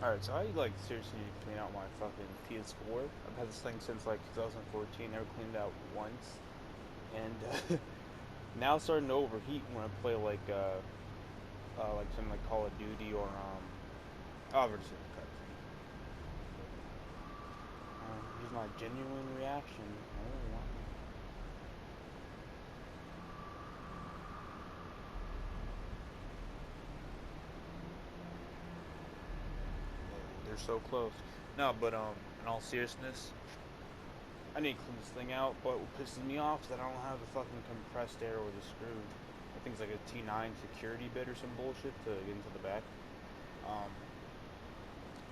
Alright, so I like seriously need to clean out my fucking PS4. I've had this thing since like 2014, never cleaned it out once. And now it's starting to overheat when I play like something like Call of Duty or oh, I've already seen the cutscene. Here's my genuine reaction. Oh, wow. They're so close. No, but in all seriousness, I need to clean this thing out. But what pisses me off is that I don't have the fucking compressed air or the screw. I think it's like a T9 security bit or some bullshit to get into the back. Um,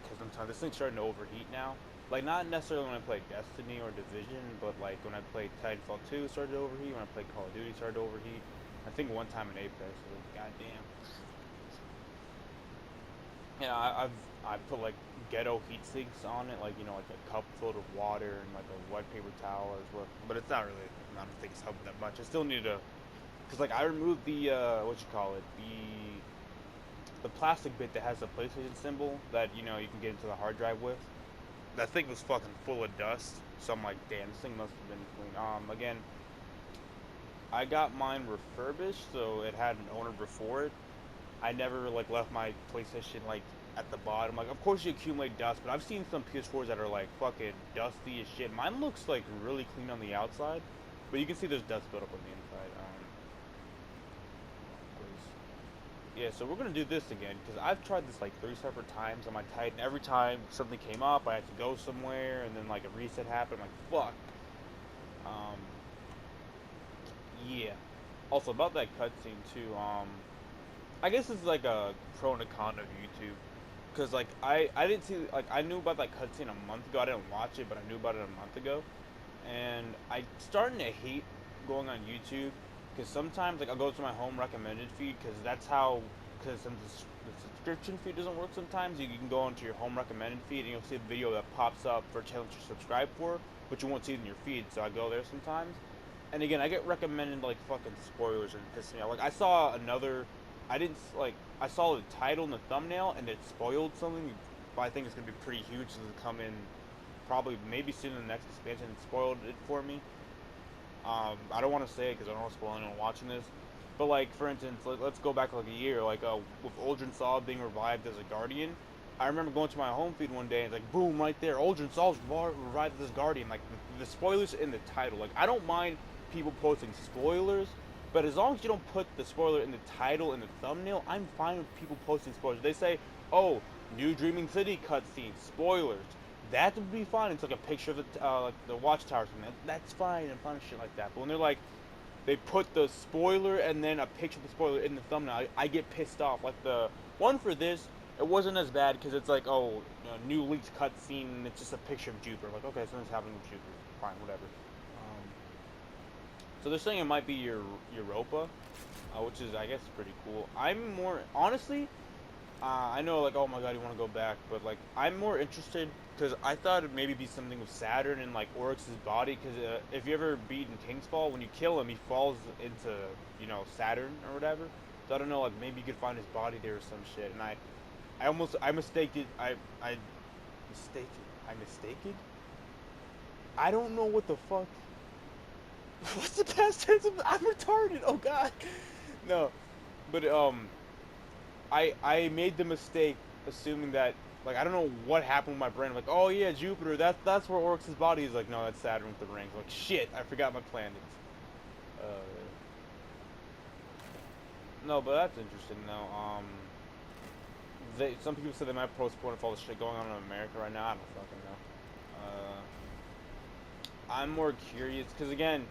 because sometimes this thing's starting to overheat now. Like not necessarily when I play Destiny or Division, but like when I played Titanfall 2, it started to overheat. When I played Call of Duty, it started to overheat. I think one time in Apex, it was like, goddamn. Yeah, I put like ghetto heat sinks on it, like like a cup filled with water and like a white paper towel as well. But it's not really. I don't think it's helping that much. I still need to, cause like I removed the what you call it, the plastic bit that has the PlayStation symbol that you can get into the hard drive with. That thing was fucking full of dust. So I'm like, damn, this thing must have been clean. Again, I got mine refurbished, so it had an owner before it. I never like left my PlayStation like at the bottom. Like, of course you accumulate dust, but I've seen some PS4s that are like fucking dusty as shit. Mine looks like really clean on the outside, but you can see there's dust built up on the inside. Yeah, so we're gonna do this again because I've tried this like 3 separate times on my Titan. Every time something came up, I had to go somewhere, and then like a reset happened. I'm like, fuck. Um, yeah. Also about that cutscene too. I guess it's like a pro and a con of YouTube. Cause like I didn't see like I knew about that cutscene a month ago. I didn't watch it, but I knew about it a month ago, and I starting to hate going on YouTube because sometimes like I'll go to my home recommended feed because that's how because since the subscription feed doesn't work sometimes you can go into your home recommended feed and you'll see a video that pops up for a channel to subscribe for, but you won't see it in your feed. So I go there sometimes, and again I get recommended like fucking spoilers and piss me off. Like I saw another I didn't like. I saw the title and the thumbnail, and it spoiled something. But I think it's gonna be pretty huge. It's gonna come in probably maybe soon in the next expansion. It spoiled it for me. I don't want to say it because I don't want to spoil anyone watching this. But like for instance, let's go back like a year. Like with Uldren Saw being revived as a Guardian. I remember going to my home feed one day and it's like boom right there. Uldren Saw's revived as Guardian. Like the spoilers in the title. Like I don't mind people posting spoilers, but as long as you don't put the spoiler in the title and the thumbnail, I'm fine with people posting spoilers. They say, "Oh, new Dreaming City cutscene, spoilers." That would be fine. It's like a picture of like the watchtower. That's fine. I'm fine with shit like that. But when they're like, they put the spoiler and then a picture of the spoiler in the thumbnail, I get pissed off. Like the one for this, it wasn't as bad because it's like, oh, new leaked cutscene, and it's just a picture of Jupiter. Like, okay, something's happening with Jupiter. Fine, whatever. So they're saying it might be your Europa, which is I guess pretty cool. I'm more honestly, I know like oh my god you want to go back, but like I'm more interested because I thought it'd maybe be something with Saturn and like Oryx's body. Because if you ever beat in King's Fall, when you kill him, he falls into Saturn or whatever. So I don't know, like maybe you could find his body there or some shit. And I mistaked it. I mistake it. I mistake it. I don't know what the fuck. What's the past tense of I'm retarded? Oh god. No. But I made the mistake assuming that like I don't know what happened with my brain. I'm like, oh yeah, Jupiter, that's where Oryx's body is. Like, no, that's Saturn with the rings. Like shit, I forgot my planets. Uh no, but that's interesting though. Some people say they might postpone if all the shit going on in America right now. I don't fucking know. I'm more curious because again,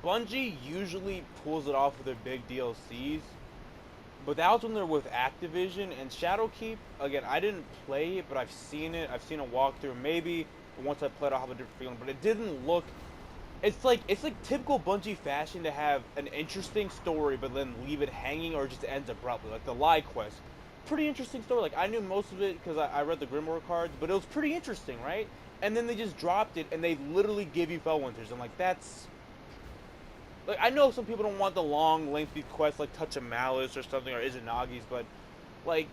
Bungie usually pulls it off with their big DLCs, but that was when they're with Activision and Shadowkeep. Again, I didn't play it, but I've seen it. I've seen a walkthrough. Maybe once I play it, I'll have a different feeling. But it didn't look. It's like typical Bungie fashion to have an interesting story, but then leave it hanging or just ends abruptly. Like the Lie Quest, pretty interesting story. Like I knew most of it because I read the Grimoire cards, but it was pretty interesting, right? And then they just dropped it, and they literally give you Fellwinters. I'm like, that's like I know some people don't want the long, lengthy quest like Touch of Malice or something or Izanagi's, but like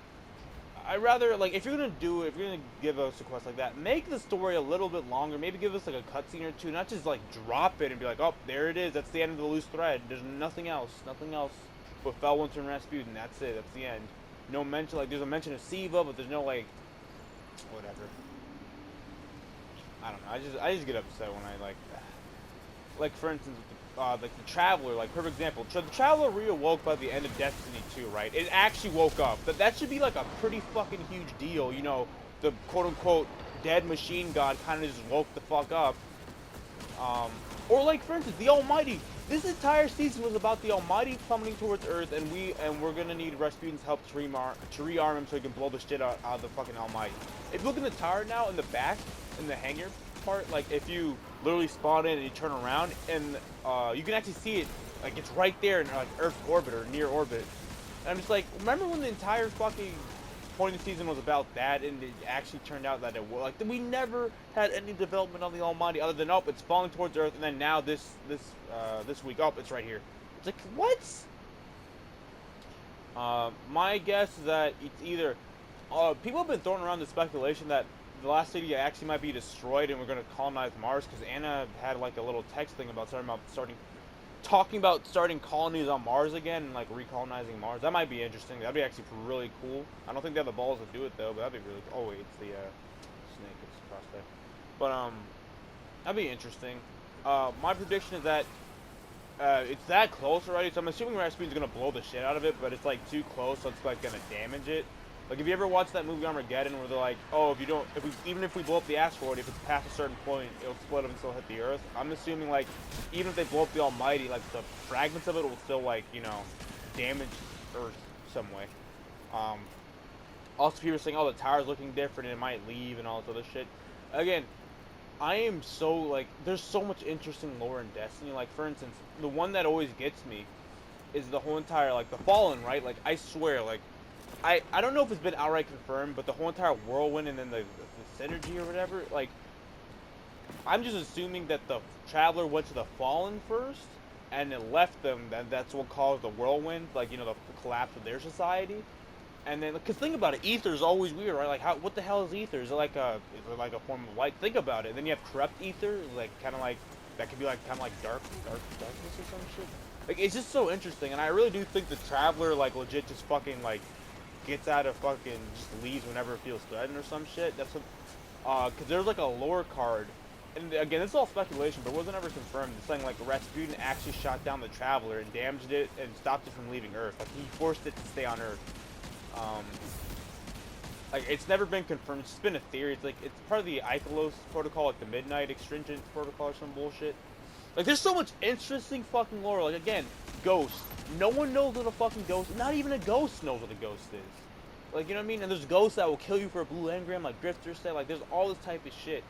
I rather like if you're gonna do it, if you're gonna give us a quest like that, make the story a little bit longer. Maybe give us like a cutscene or two, not just like drop it and be like, oh, there it is. That's the end of the loose thread. There's nothing else. Nothing else. But Felwinter and Rasputin. That's it. That's the end. No mention like there's a mention of Siva, but there's no like whatever. I don't know. I just get upset when I like for instance like the Traveler, like perfect example. The Traveler reawoke by the end of Destiny 2, right? It actually woke up. That should be like a pretty fucking huge deal, you know. The quote unquote dead machine god kind of just woke the fuck up. Or like for instance, the Almighty. This entire season was about the Almighty plummeting towards Earth, and we're gonna need Rasputin's help to rearm him so he can blow the shit out of the fucking Almighty. If you look in the tower now, in the back, in the hangar part, like if you literally spawn in and you turn around, and you can actually see it, like it's right there in like Earth's orbit or near orbit. And I'm just like, remember when the entire fucking point of the season was about that, and it actually turned out that it was like we never had any development on the Almighty other than it's falling towards Earth, and then now this week it's right here. It's like what? My guess is that it's either people have been throwing around the speculation that the last city actually might be destroyed and we're going to colonize Mars, because Anna had like a little text thing about talking about starting colonies on Mars again and like recolonizing Mars. That might be interesting. That'd be actually really cool. I don't think they have the balls to do it though, but that'd be really cool. Oh wait, it's the snake. It's across there. But that'd be interesting. My prediction is that it's that close already, so I'm assuming Rasputin's gonna blow the shit out of it, but it's like too close, so it's like gonna damage it. Like, if you ever watched that movie Armageddon, where they're like, oh, even if we blow up the asteroid, if it's past a certain point, it'll split up and still hit the Earth. I'm assuming, like, even if they blow up the Almighty, like, the fragments of it will still, like, you know, damage Earth some way. Also, people are saying, oh, the tower's looking different, and it might leave, and all this other shit. Again, I am so, like, there's so much interesting lore in Destiny. Like, for instance, the one that always gets me is the whole entire, like, the Fallen, right? Like, I swear, like, I don't know if it's been outright confirmed, but the whole entire whirlwind and then the synergy or whatever, like, I'm just assuming that the Traveler went to the Fallen first, and it left them, and that's what caused the whirlwind, like, you know, the collapse of their society. And then, because think about it, ether is always weird, right? Like, what the hell is ether? Is it like a form of light? Think about it. And then you have corrupt ether, like, kind of like, that could be like, kind of like darkness or some shit. Like, it's just so interesting, and I really do think the Traveler, like, legit just fucking, like, gets out of fucking, just leaves whenever it feels threatened or some shit. That's what, because there's like a lore card, and again, this is all speculation, but it wasn't ever confirmed. It's saying like Rasputin actually shot down the Traveler and damaged it and stopped it from leaving Earth. Like, he forced it to stay on Earth. Like, it's never been confirmed. It's just been a theory. It's like, it's part of the Ikelos protocol, like the Midnight Extringent protocol or some bullshit. Like, there's so much interesting fucking lore. Like, again, Ghost. No one knows what a fucking ghost is. Not even a ghost knows what a ghost is. Like, you know what I mean? And there's ghosts that will kill you for a blue engram, like Drifter said. Like, there's all this type of shit.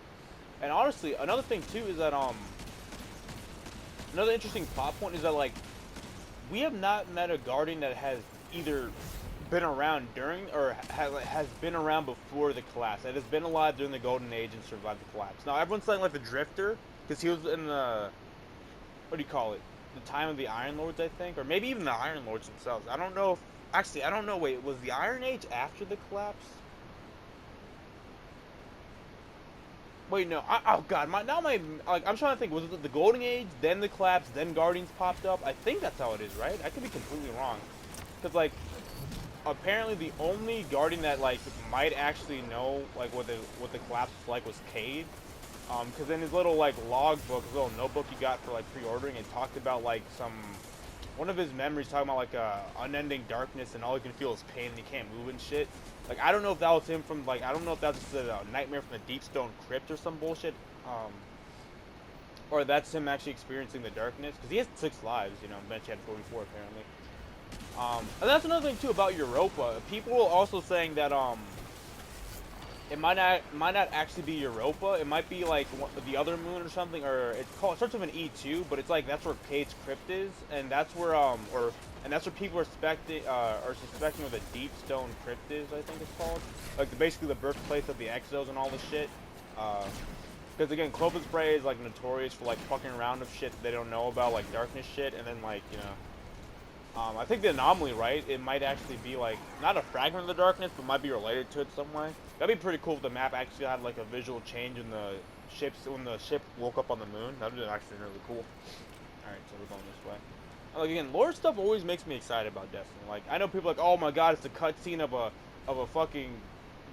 And honestly, another thing, too, is that, another interesting plot point is that, like, we have not met a Guardian that has either been around during or has been around before the collapse. That has been alive during the Golden Age and survived the collapse. Now, everyone's saying, like, the Drifter, because he was in the, what do you call it? The time of the Iron Lords, I think, or maybe even the Iron Lords themselves. I don't know if, actually, I don't know, wait, was the Iron Age after the collapse? Wait, no, oh god, like, I'm trying to think, was it the Golden Age, then the collapse, then Guardians popped up? I think that's how it is, right? I could be completely wrong. Because, like, apparently the only Guardian that, like, might actually know, like, what the collapse was like was Cade. Because in his little, like, logbook, his little notebook he got for, like, pre-ordering, it talked about, like, one of his memories talking about, like, unending darkness and all he can feel is pain and he can't move and shit. Like, I don't know if that was him from, like, I don't know if that's just a nightmare from the Deepstone Crypt or some bullshit. Or that's him actually experiencing the darkness. Because he has 6 lives, you know, Bench had 44 apparently. And that's another thing, too, about Europa. People are also saying that, it might not actually be Europa. It might be like the other moon or something, or it starts with an E2, but it's like that's where Cade's crypt is, and that's where that's where people are suspecting where the Deep Stone Crypt is. I think it's called, like basically the birthplace of the Exos and all this shit. Because again, Clovis Bray is like notorious for like fucking around with shit that they don't know about, like darkness shit, and then like, you know, I think the anomaly, right? It might actually be like not a fragment of the darkness, but might be related to it some way. That'd be pretty cool if the map actually had like a visual change in the ships when the ship woke up on the moon. That'd be actually really cool. All right, so we're going this way. Like again, lore stuff always makes me excited about Destiny. Like I know people are like, oh my god, it's a cutscene of a fucking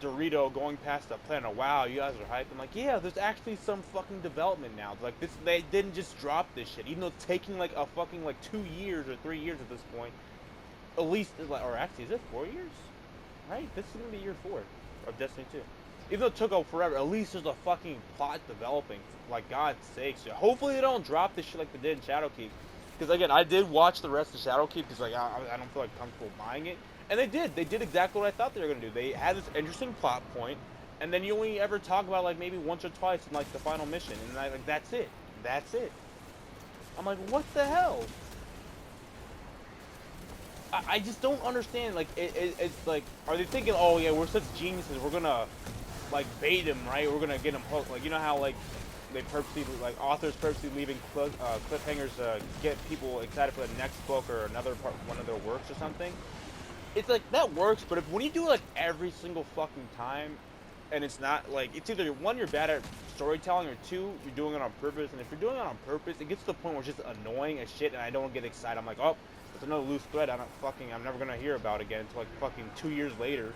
Dorito going past the planet. Wow, you guys are hyped. I'm like, yeah, there's actually some fucking development now. Like this, they didn't just drop this shit, even though it's taking like a fucking like 2 years or 3 years at this point. At least, like, or actually, is it 4 years? Right, this is gonna be year 4 of Destiny 2. Even though it took over forever, at least there's a fucking plot developing. Like God's sakes, hopefully they don't drop this shit like they did in Shadowkeep. Because again, I did watch the rest of Shadowkeep because like I don't feel like comfortable buying it, and they did. They did exactly what I thought they were gonna do. They had this interesting plot point, and then you only ever talk about like maybe once or twice in like the final mission, and like that's it. That's it. I'm like, what the hell? I just don't understand. Like it's like, are they thinking, oh yeah, we're such geniuses, we're gonna like bait him, right? We're gonna get him hooked. Like you know how like they purposely, like authors purposely leaving cliffhangers to get people excited for the next book or another part, one of their works or something. It's like that works, but if when you do it like every single fucking time, and it's not like, it's either one, you're bad at storytelling, or two, you're doing it on purpose. And if you're doing it on purpose, it gets to the point where it's just annoying as shit, and I don't get excited. I'm like, oh, it's another loose thread. I'm never gonna hear about again until like fucking 2 years later.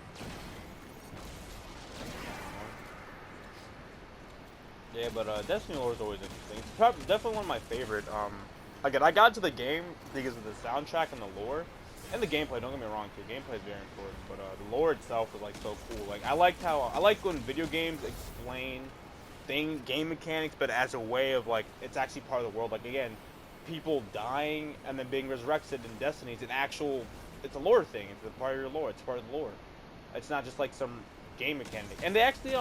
Yeah, but Destiny lore is always interesting. It's probably definitely one of my favorite. Again, I got into the game because of the soundtrack and the lore, and the gameplay. Don't get me wrong, too. Gameplay is very important, but the lore itself is like so cool. Like I like when video games explain game mechanics, but as a way of like it's actually part of the world. Like again, people dying and then being resurrected in Destiny is it's a lore thing. It's a part of your lore. It's part of the lore. It's not just like some game mechanic. And they actually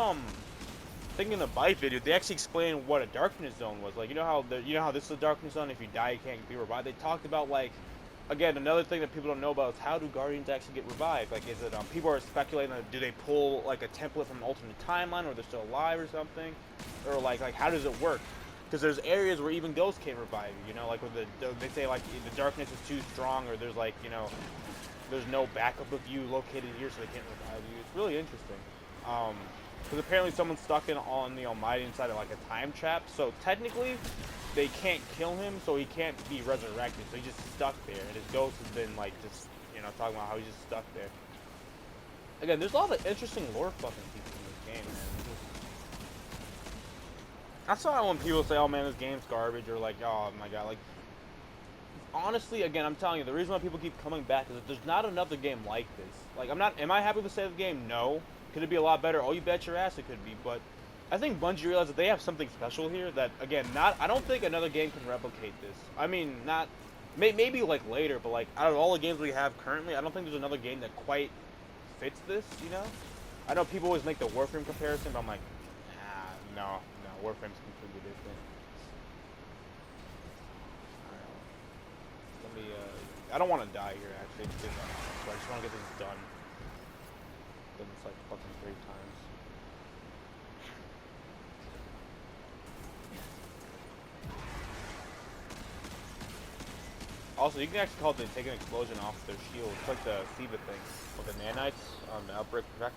thinking in the bite video, they actually explained what a darkness zone was. Like you know how this is a darkness zone. If you die, you can't be revived. They talked about like, again, another thing that people don't know about is how do Guardians actually get revived? Like, is it people are speculating that do they pull like a template from an alternate timeline, or they're still alive or something, or like how does it work? Because there's areas where even ghosts can't revive you. You know, like where they say like the darkness is too strong, or there's like there's no backup of you located here, so they can't revive you. It's really interesting. Because apparently someone's stuck on the Almighty inside of like a time trap. So technically, they can't kill him, so he can't be resurrected. So he's just stuck there, and his ghost has been like just talking about how he's just stuck there. Again, there's a lot of interesting lore fucking pieces in this game, man. That's why when people say, "Oh man, this game's garbage," or like, "Oh my god," like. Honestly, again, I'm telling you, the reason why people keep coming back is that there's not another game like this. Like, am I happy with the state of the game? No. Could it be a lot better? Oh, you bet your ass it could be. But I think Bungie realized that they have something special here that, again, I don't think another game can replicate this. I mean, maybe like later, but like out of all the games we have currently, I don't think there's another game that quite fits this, I know people always make the Warframe comparison, but I'm like, no, Warframe's completely different. I don't want to die here, actually, because so I just want to get this done. Done this, like, fucking 3 times. Also, you can actually call it take an explosion off their shield. It's like the SIVA thing with the nanites on the Outbreak Protect.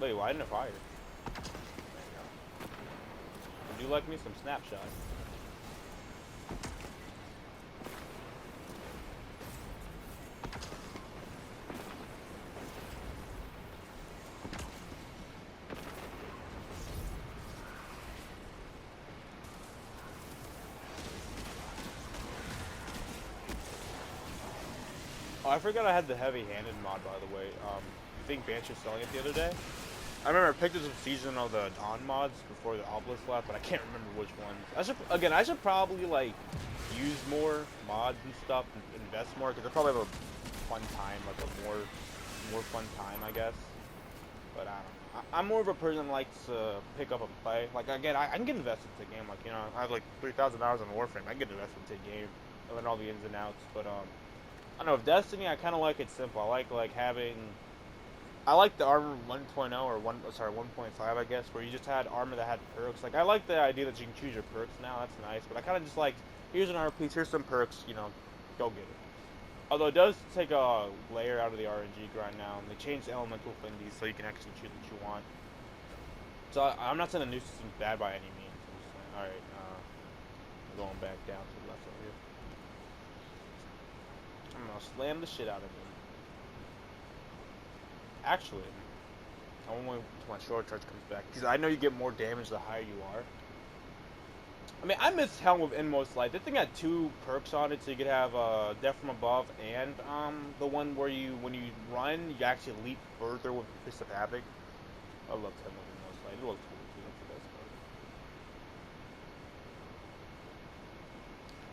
Wait, why didn't it fire? Would you like me some snapshot? Oh, I forgot I had the heavy-handed mod, by the way. I think Banshee was selling it the other day. I remember I picked up some season of the Dawn mods before the Obelisk left, but I can't remember which ones. I should probably like use more mods and stuff and invest more, because I probably have a fun time, like a more fun time, I guess. But I don't know. I'm more of a person that likes to pick up and play. Like again, I can get invested into a game. Like I have like 3,000 hours on Warframe. I can get invested into a game, and learn all the ins and outs. But I don't know. With Destiny, I kind of like it simple. I like having I like the armor 1.0 or 1.5, I guess, where you just had armor that had perks. Like I like the idea that you can choose your perks now. That's nice, but I kind of just like here's an armor piece, here's some perks, go get it. Although it does take a layer out of the RNG grind now, and they changed the elemental findies so you can actually choose what you want. So I'm not saying the new system's bad by any means. I'm just saying, all right, I'm going back down to the left over here. I'm gonna slam the shit out of him. Actually, I won't wait until my short charge comes back because I know you get more damage the higher you are. I mean, I miss Helm with Inmost Light. That thing had two perks on it, so you could have Death from Above and the one where when you run, you actually leap further with Fist of Havoc. I love Helm with Inmost Light. It looks cool too. That's the best part.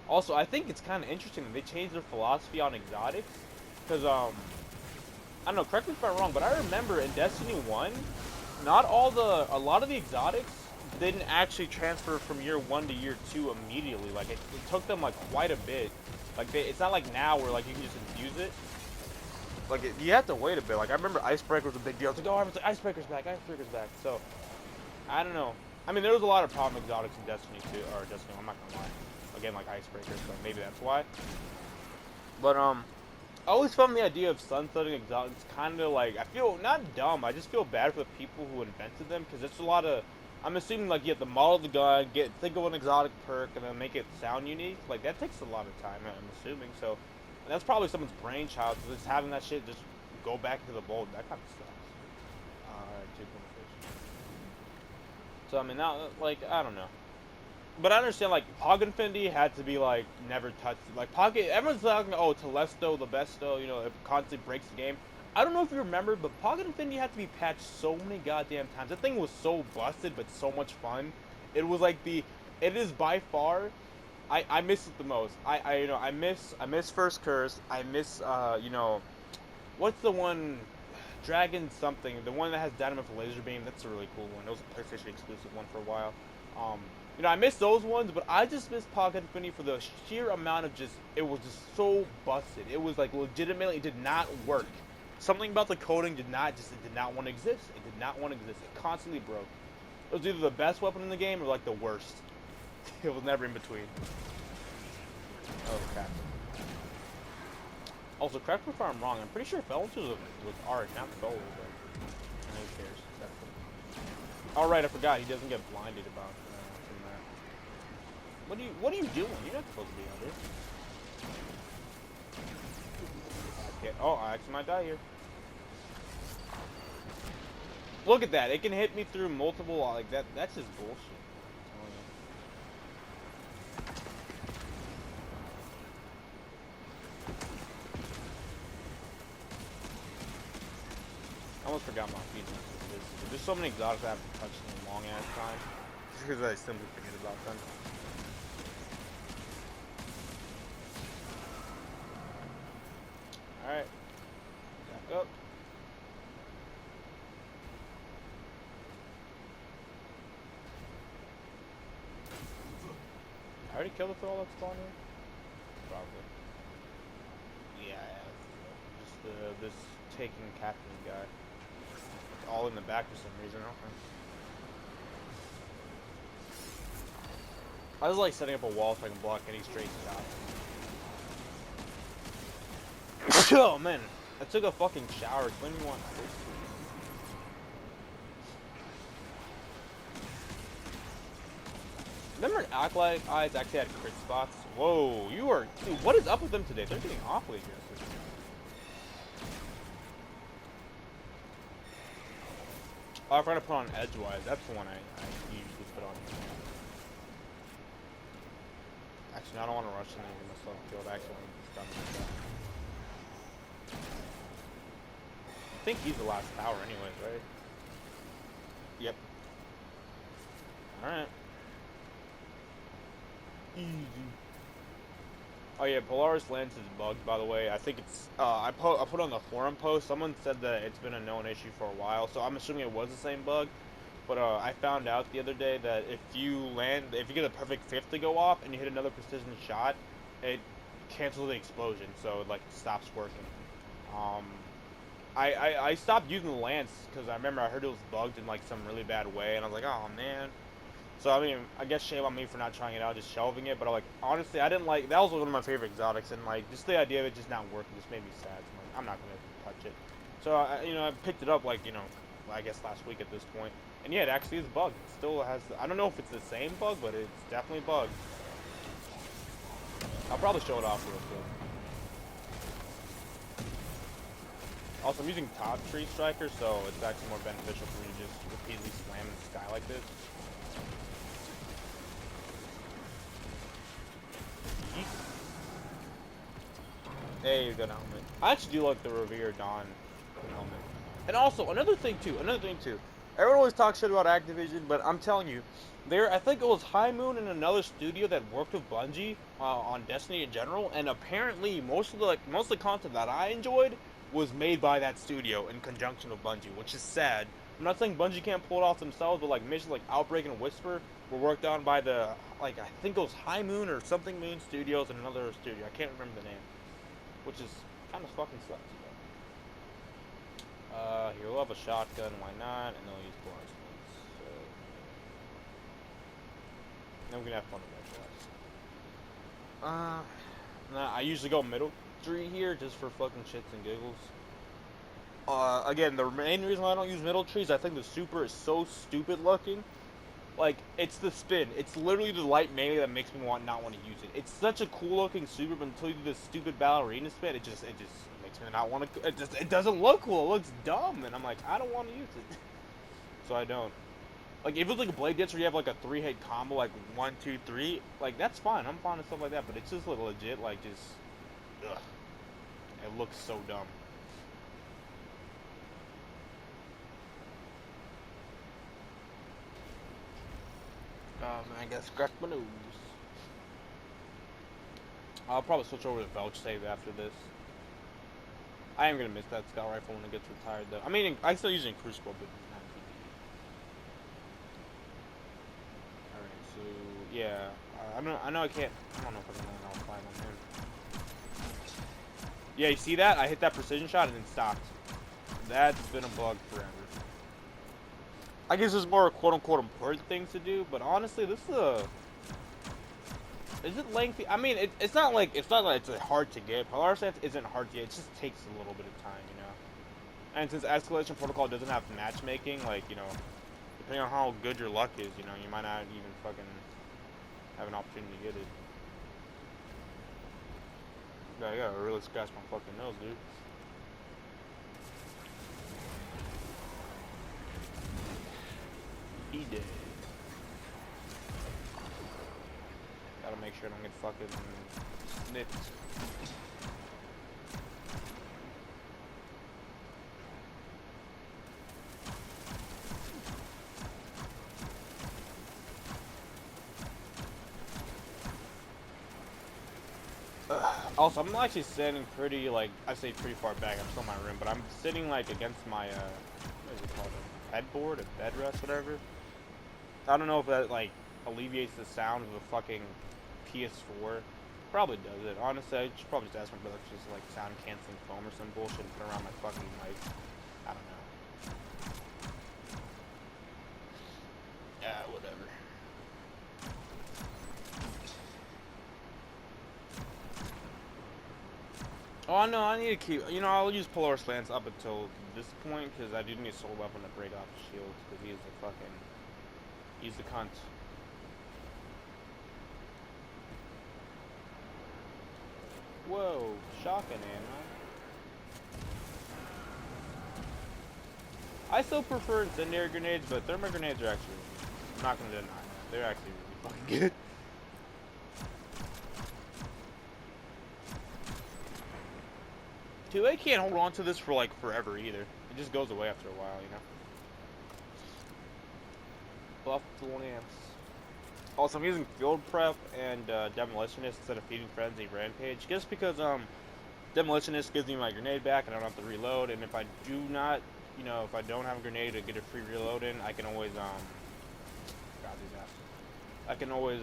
Also, I think it's kind of interesting that they changed their philosophy on exotics, because I don't know. Correct me if I'm wrong, but I remember in Destiny 1, a lot of the exotics didn't actually transfer from year 1 to year 2 immediately. Like it took them like quite a bit. Like it's not like now where like you can just infuse it. Like you have to wait a bit. Like I remember Icebreaker was a big deal. It's like, oh, everyone's like, Icebreaker's back, Icebreaker's back. So I don't know. I mean, there was a lot of problem exotics in Destiny 2 or Destiny. I'm not gonna lie. Again, like Icebreaker, so maybe that's why. But I always found the idea of sunsetting exotics kind of like, I feel not dumb. I just feel bad for the people who invented them because it's a lot of. I'm assuming like you have to model the gun, think of an exotic perk, and then make it sound unique. Like that takes a lot of time. I'm assuming so. And that's probably someone's brainchild. So just having that shit just go back into the bold, that kind of sucks. Alright, 2 fish. So I mean, now like I don't know. But I understand, like, Pog Infinity had to be, like, never touched. Like, Pocket, everyone's talking, oh, Telesto, the besto, it constantly breaks the game. I don't know if you remember, but Pocket Infinity had to be patched so many goddamn times. That thing was so busted, but so much fun. It was like it is by far, I miss it the most. I miss First Curse. I miss, what's the one, Dragon something, the one that has Dynamite for Laser Beam. That's a really cool one. It was a PlayStation exclusive one for a while. I miss those ones, but I just miss Pocket Infinity for the sheer amount of it was just so busted. It was like legitimately, it did not work. Something about the coding it did not want to exist. It did not want to exist. It constantly broke. It was either the best weapon in the game or like the worst. It was never in between. Oh, crap. Also, correct me if I'm wrong. I'm pretty sure Felons was art, not Felons, but who cares? Alright, I forgot. He doesn't get blinded about from that. What are you doing? You're not supposed to be under. Okay. Oh, I actually might die here. Look at that. It can hit me through multiple, like that. That's just bullshit. I almost forgot my feelings. There's so many exotics I haven't touched in a long ass time. Just because I simply forget about them. Alright. Back up. I already killed the thrall that's spawned here? Probably. Yeah, just this taking captain guy. It's all in the back for some reason, okay. I was like setting up a wall so I can block any straight shot. Oh man, I took a fucking shower. It's when you want this. Remember Acolyte Eyes actually had crit spots? Whoa, dude, what is up with them today? They're getting awfully aggressive. Oh, I forgot to put on Edgewise. That's the one I usually put on. Actually, I don't want to rush in there and get myself killed. I actually want to stun myself. I think he's the last tower anyways, right? Yep. Alright. Easy. Oh yeah, Polaris Lance is bugged, by the way. I think it's, I put on the forum post, someone said that it's been a known issue for a while, so I'm assuming it was the same bug. But I found out the other day that if you get a perfect fifth to go off and you hit another precision shot, it cancels the explosion, so it like stops working. I stopped using the lance because I remember I heard it was bugged in like some really bad way, and I was like, oh man. So I mean, I guess shame on me for not trying it out, just shelving it. But like honestly, I didn't like that was one of my favorite exotics, and like just the idea of it just not working just made me sad. So I'm like, I'm not gonna touch it. So I picked it up like I guess last week at this point, and yeah, it actually is bugged. It still has. I don't know if it's the same bug, but it's definitely bugged. I'll probably show it off real quick. Also, I'm using Top Tree Striker, so it's actually more beneficial for me to just repeatedly slam in the sky like this. Yeet. There you go, helmet. I actually do like the Revere Dawn helmet. And also, another thing too. Everyone always talks shit about Activision, but I'm telling you, I think it was High Moon and another studio that worked with Bungie on Destiny in general, and apparently most of the content that I enjoyed was made by that studio in conjunction with Bungie, which is sad. I'm not saying Bungie can't pull it off themselves, but like missions like Outbreak and Whisper were worked on by I think it was High Moon or something Moon Studios and another studio. I can't remember the name, which is kind of fucking sucks. Here we'll have a shotgun, why not? And they'll use blast. So then we're gonna have fun with that blast. Nah, I usually go middle tree here just for fucking shits and giggles. Again, the main reason why I don't use middle trees, I think the super is so stupid looking. Like, it's the spin. It's literally the light melee that makes me not want to use it. It's such a cool looking super, but until you do this stupid ballerina spin, it just makes me not want to. It doesn't look cool. It looks dumb, and I'm like, I don't want to use it, so I don't. Like, if it was like a blade dance where you have like a 3-hit combo, like 1, 2, 3, like that's fine. I'm fine with stuff like that, but it's just like legit, like just, ugh. It looks so dumb. Man, I gotta scratch my nose. I'll probably switch over to Belch save after this. I am gonna miss that scout rifle when it gets retired, though. I mean, I'm still using Crucible, but not PvE. Alright, so yeah, I know I can't. I don't know if I can land all 5 on him. Yeah, you see that? I hit that precision shot and then stopped. That's been a bug forever. I guess there's more quote-unquote important things to do, but honestly, this is a... Is it lengthy? I mean, it's not like it's hard to get. Polaris isn't hard to get. It just takes a little bit of time, you know. And since Escalation Protocol doesn't have matchmaking, like, you know, depending on how good your luck is, you know, you might not even fucking have an opportunity to get it. I gotta really scratch my fucking nose, dude. He did. Gotta make sure I don't get fucking snipped. Also, I'm actually sitting pretty, like, I say pretty far back. I'm still in my room, but I'm sitting, like, against my, what is it called? A headboard? A bed rest, whatever. I don't know if that, like, alleviates the sound of the fucking PS4. Probably does it. Honestly, I should probably just ask my brother if just, like, sound canceling foam or some bullshit and put around my fucking mic. I don't know. Yeah, whatever. Oh, no, I need to keep... You know, I'll use Polaris Lance up until this point, because I do need a soul weapon to break off the shield, because he is the fucking... He's the cunt. Whoa, shotgun ammo. I still prefer incendiary grenades, but thermal grenades are actually... I'm not gonna deny that. They're actually really fucking good. 2A can't hold on to this for like forever either. It just goes away after a while, you know. Buff to Lance. Also, I'm using Field Prep and Demolitionist instead of Feeding Frenzy Rampage, just because Demolitionist gives me my grenade back and I don't have to reload. And if I do not, you know, if I don't have a grenade to get a free reload in, I can always I can always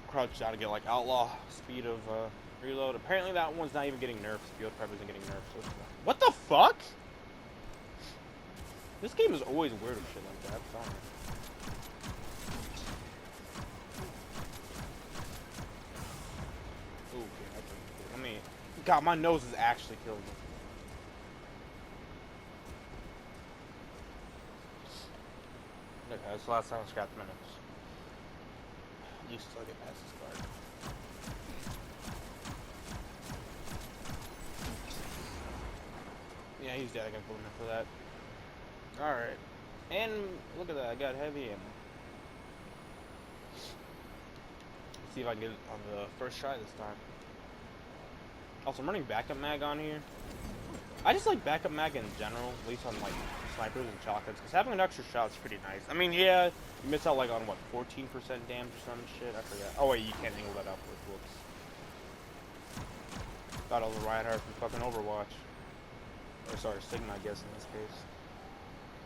crouch down to get like outlaw speed of reload. Apparently that one's not even getting nerfed. Field Prep isn't getting nerfed. So what the fuck? This game is always weird with shit like that. I'm telling you. Ooh, okay, I mean, God, my nose is actually killing me. Okay, that's the last time I scratched my nose. You still get past this card. Yeah, he's dead. I got implement for that. Alright. And look at that, I got heavy ammo. Let's see if I can get it on the first try this time. Also, I'm running backup mag on here. I just like backup mag in general, at least on like snipers and shotguns, because having an extra shot is pretty nice. I mean, yeah, you miss out like on what, 14% damage or some shit? I forget. Oh wait, you can't angle that upwards. Whoops. Thought I was a Reinhardt from fucking Overwatch. Or sorry, Sigma, I guess in this case.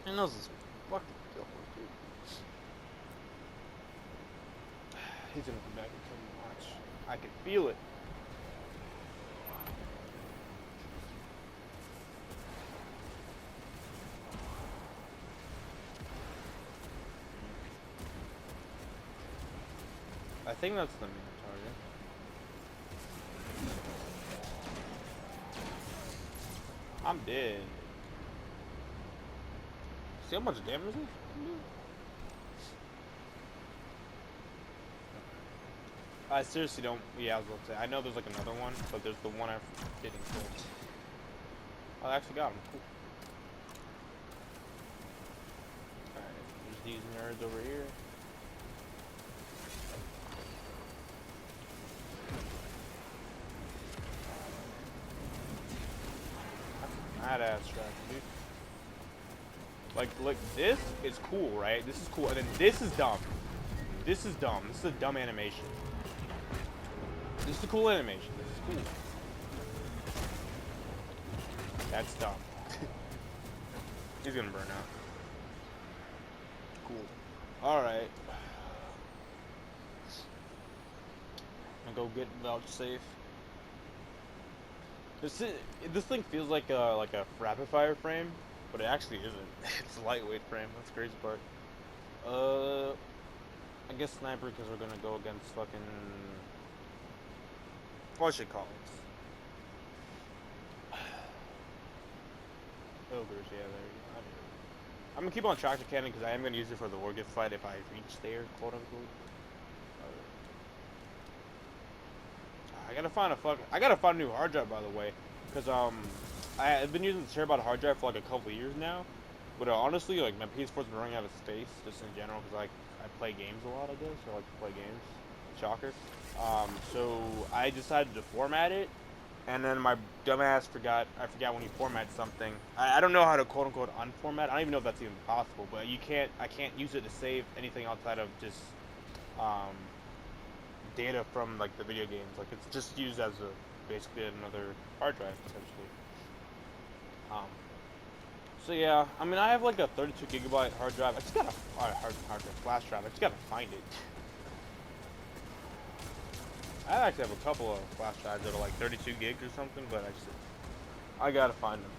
And those is fucking killer, dude. He's gonna come back and kill me. Watch. I can feel it. I think that's the main target. I'm dead. See how much damage this can do? I seriously don't. Yeah, I was about to say. I know there's like another one, but there's the one I didn't kill. Oh, I actually got him. Cool. Alright, there's these nerds over here. That's a badass strategy, dude. Like, look, this is cool, right? This is cool, and then this is dumb. This is dumb. This is a dumb animation. This is a cool animation. This is cool. That's dumb. He's gonna burn out. Cool. Alright. I'm gonna go get vouchsafe. This thing feels like a rapid fire frame, but it actually isn't. It's a lightweight frame. That's the crazy part. I guess sniper because we're gonna go against fucking. What should call it? Ogres, yeah, there you go. I'm gonna keep on tractor cannon because I am gonna use it for the war gift fight if I reach there, quote unquote. I gotta find a new hard drive, by the way, because I've been using the Terabyte hard drive for like a couple of years now, but honestly, like my PS4's been running out of space just in general because like I play games a lot, I guess, or like to play games. Shocker. So I decided to format it, and then my dumbass forgot when you format something. I don't know how to quote unquote unformat. I don't even know if that's even possible, but I can't use it to save anything outside of just data from like the video games. Like it's just used as basically another hard drive essentially. So yeah, I mean I have like a 32 gigabyte hard drive. I just gotta hard drive flash drive. I just gotta find it. I actually have a couple of flash drives that are like 32 gigs or something, but I gotta find them.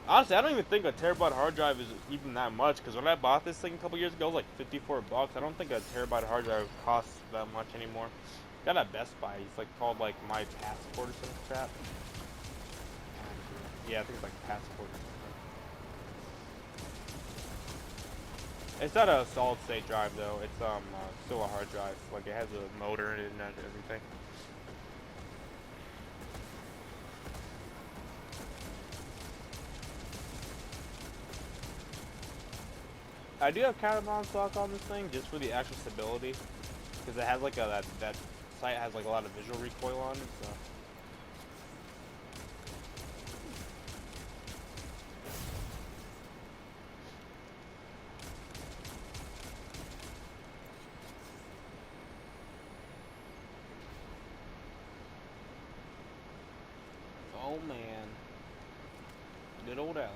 Honestly, I don't even think a terabyte hard drive is even that much, because when I bought this thing a couple years ago, it was like 54 bucks. I don't think a terabyte hard drive costs that much anymore. Got at Best Buy. It's like called like My Passport or some crap. Yeah, I think it's like Passport or something. It's not a solid state drive though. It's still a hard drive. Like it has a motor in it and everything. I do have counterbomb stock on this thing just for the extra stability, because it has like that sight has like a lot of visual recoil on it. So. Oh man, good old allergies.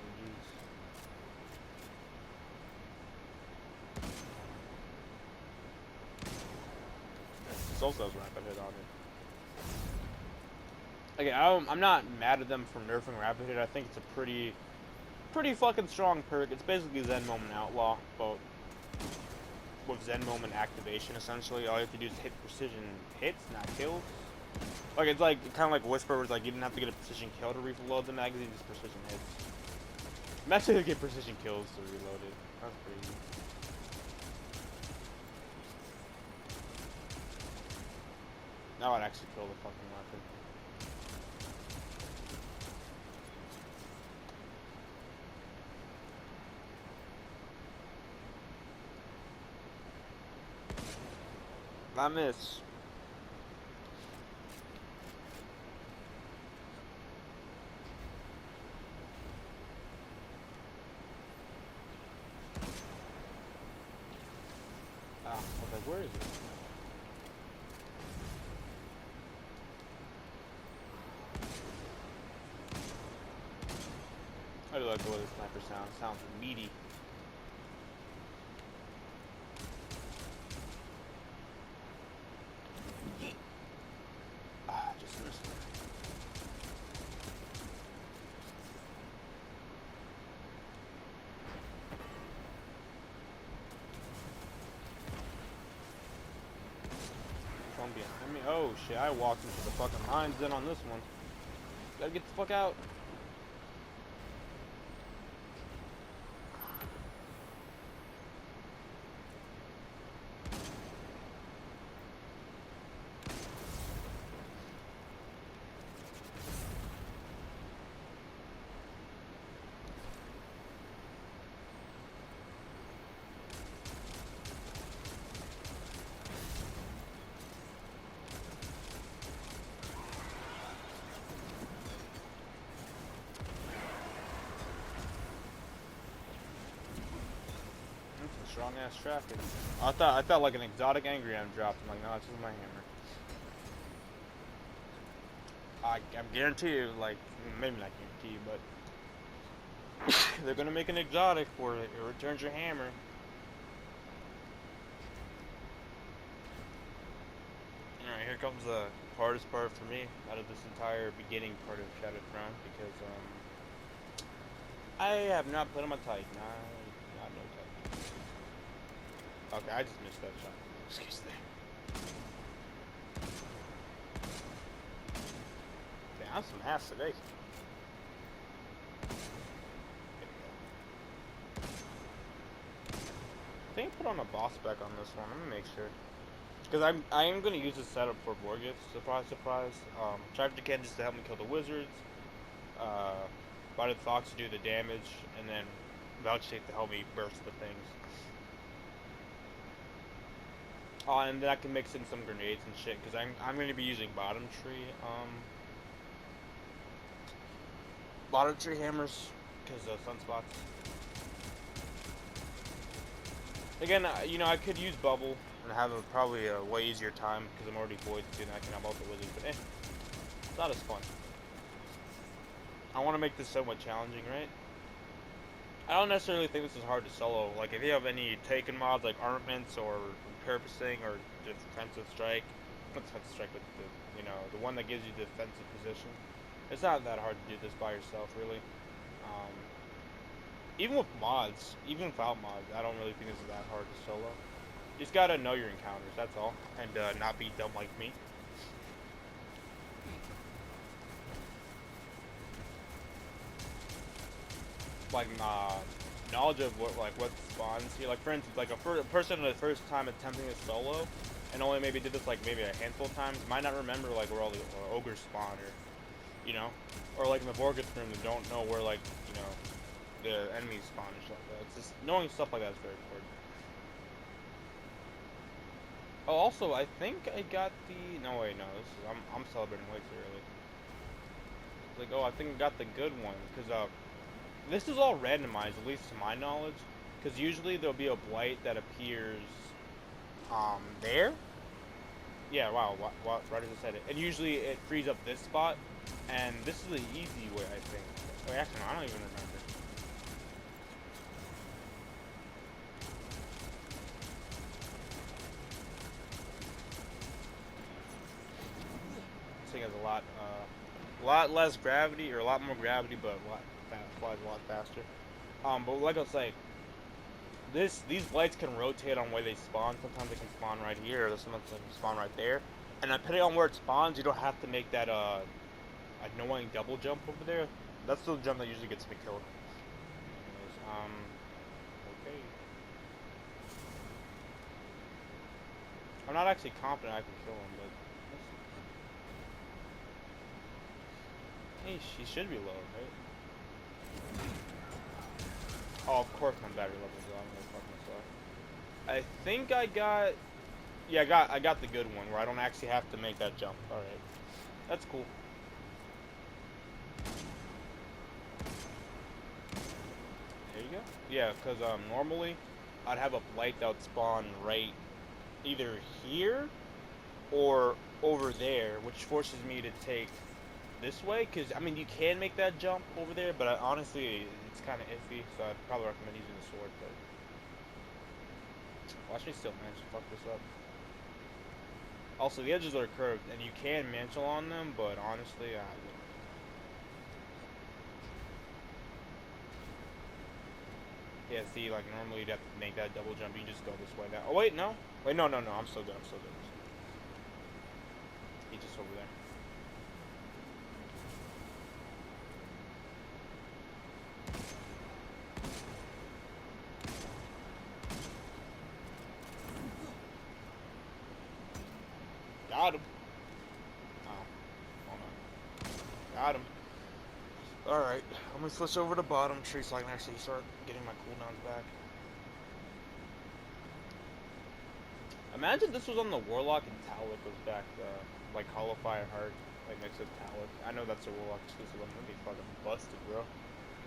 This also has rapid hit on it. Okay, I'm not mad at them for nerfing rapid hit. I think it's a pretty pretty fucking strong perk. It's basically Zen Moment Outlaw, but with Zen Moment activation, essentially. All you have to do is hit precision hits, not kills. Like, it's like, kind of like Whisper, where it's like, you didn't have to get a precision kill to reload the magazine, just precision hits. I'm actually gonna get precision kills to reload it. That's pretty easy. That would actually kill the fucking weapon. I miss. Ah, I was like, where is it? I do like the way the sniper sounds. Sounds meaty. Ah, just missed it. Colombian. I mean, oh shit, I walked into the fucking mines in on this one. Gotta get the fuck out. That's a strong ass tracking. I thought like an exotic angry am dropped. I'm like, no, it's just my hammer. I guarantee you, like, maybe not guarantee, but they're gonna make an exotic for it. It returns your hammer. Alright, here comes the hardest part for me out of this entire beginning part of Shattered Throne, because I have not put on my Titan. I have no Titan. Okay, I just missed that shot. Excuse me. Damn, I'm some ass today. I think I put on a boss spec on this one. I'm gonna make sure. Because I am going to use this setup for Borgith, surprise, surprise. Trifter Ken just to help me kill the wizards. Body Fox to do the damage, and then Vouchsafe to help me burst the things. And then I can mix in some grenades and shit, because I'm going to be using bottom tree hammers, because sunspots. Again, you know, I could use bubble and have probably a way easier time because I'm already void and I can have all the wizards, but it's not as fun. I want to make this somewhat challenging, right? I don't necessarily think this is hard to solo. Like, if you have any taken mods like armaments or repurposing or defensive strike, not defensive strike, but the one that gives you defensive position, it's not that hard to do this by yourself, really. Even with mods, even without mods, I don't really think this is that hard to solo. You just gotta know your encounters, that's all, and not be dumb like me. Like knowledge of what spawns here. Like for instance, like a person the first time attempting a solo, and only maybe did this like maybe a handful of times, might not remember like where all the ogres spawn, or or like in the Borgith room, they don't know where like the enemies spawn and shit like that. It's just knowing stuff like that is very important. Oh, also, I think I got the. No, wait, no. I'm celebrating way too early. Like, oh, I think I got the good one because this is all randomized, at least to my knowledge. Because usually there'll be a blight that appears there. Yeah, wow, right as I said it. And usually it frees up this spot, and this is the easy way, I think. Wait, actually, no, I don't even remember. This thing has a lot less gravity, or a lot more gravity, but flies a lot faster. But like I was saying, these blights can rotate on where they spawn. Sometimes they can spawn right here, or sometimes they can spawn right there. And depending on where it spawns, you don't have to make that annoying double jump over there. That's the jump that usually gets me killed. Anyways, okay. I'm not actually confident I can kill him, but hey, she should be low, right? Oh, of course my battery level's low. I'm gonna fuck myself. I think I got. Yeah, I got the good one where I don't actually have to make that jump. All right, that's cool. There you go. Yeah, because normally I'd have a blight that would spawn right either here or over there, which forces me to take this way. Because I mean, you can make that jump over there, but honestly, it's kind of iffy. So I'd probably recommend using the sword. But watch me still manage to fuck this up. Also, the edges are curved, and you can mantle on them, but honestly, I wouldn't. Yeah, see, like, normally you'd have to make that double jump. You just go this way now. Oh, wait, no. Wait, no. I'm still good. He's just over there. Got him. Oh, hold on. Got him. Alright, let me switch over to bottom tree so I can actually start getting my cooldowns back. Imagine this was on the Warlock and Talik was back, like Hollow Fire Heart, like next to Talik. I know that's a Warlock exclusive, I'm gonna be fucking busted, bro.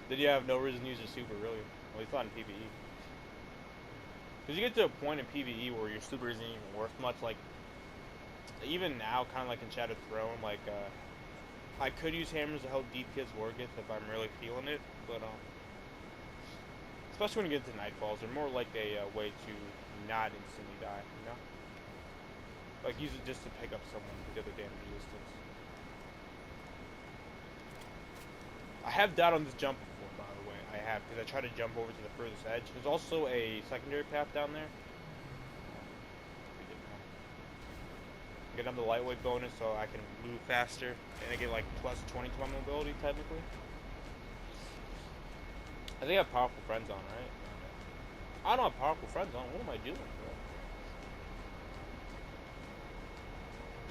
Then you have no reason to use your super, really. At least not in PvE. Because you get to a point in PvE where your super isn't even worth much, like, even now, kind of like in Shattered Throne, like, I could use hammers to help DPS Wargith if I'm really feeling it, but, especially when you get to Nightfalls, they're more like a way to not instantly die, you know? Like, use it just to pick up someone to get the damage resistance. I have died on this jump before, by the way. I have, because I tried to jump over to the furthest edge. There's also a secondary path down there. Get on the lightweight bonus so I can move faster, and I get like plus 20 to my mobility, technically. I think I have powerful friends on, right? I don't have powerful friends on. What am I doing, bro?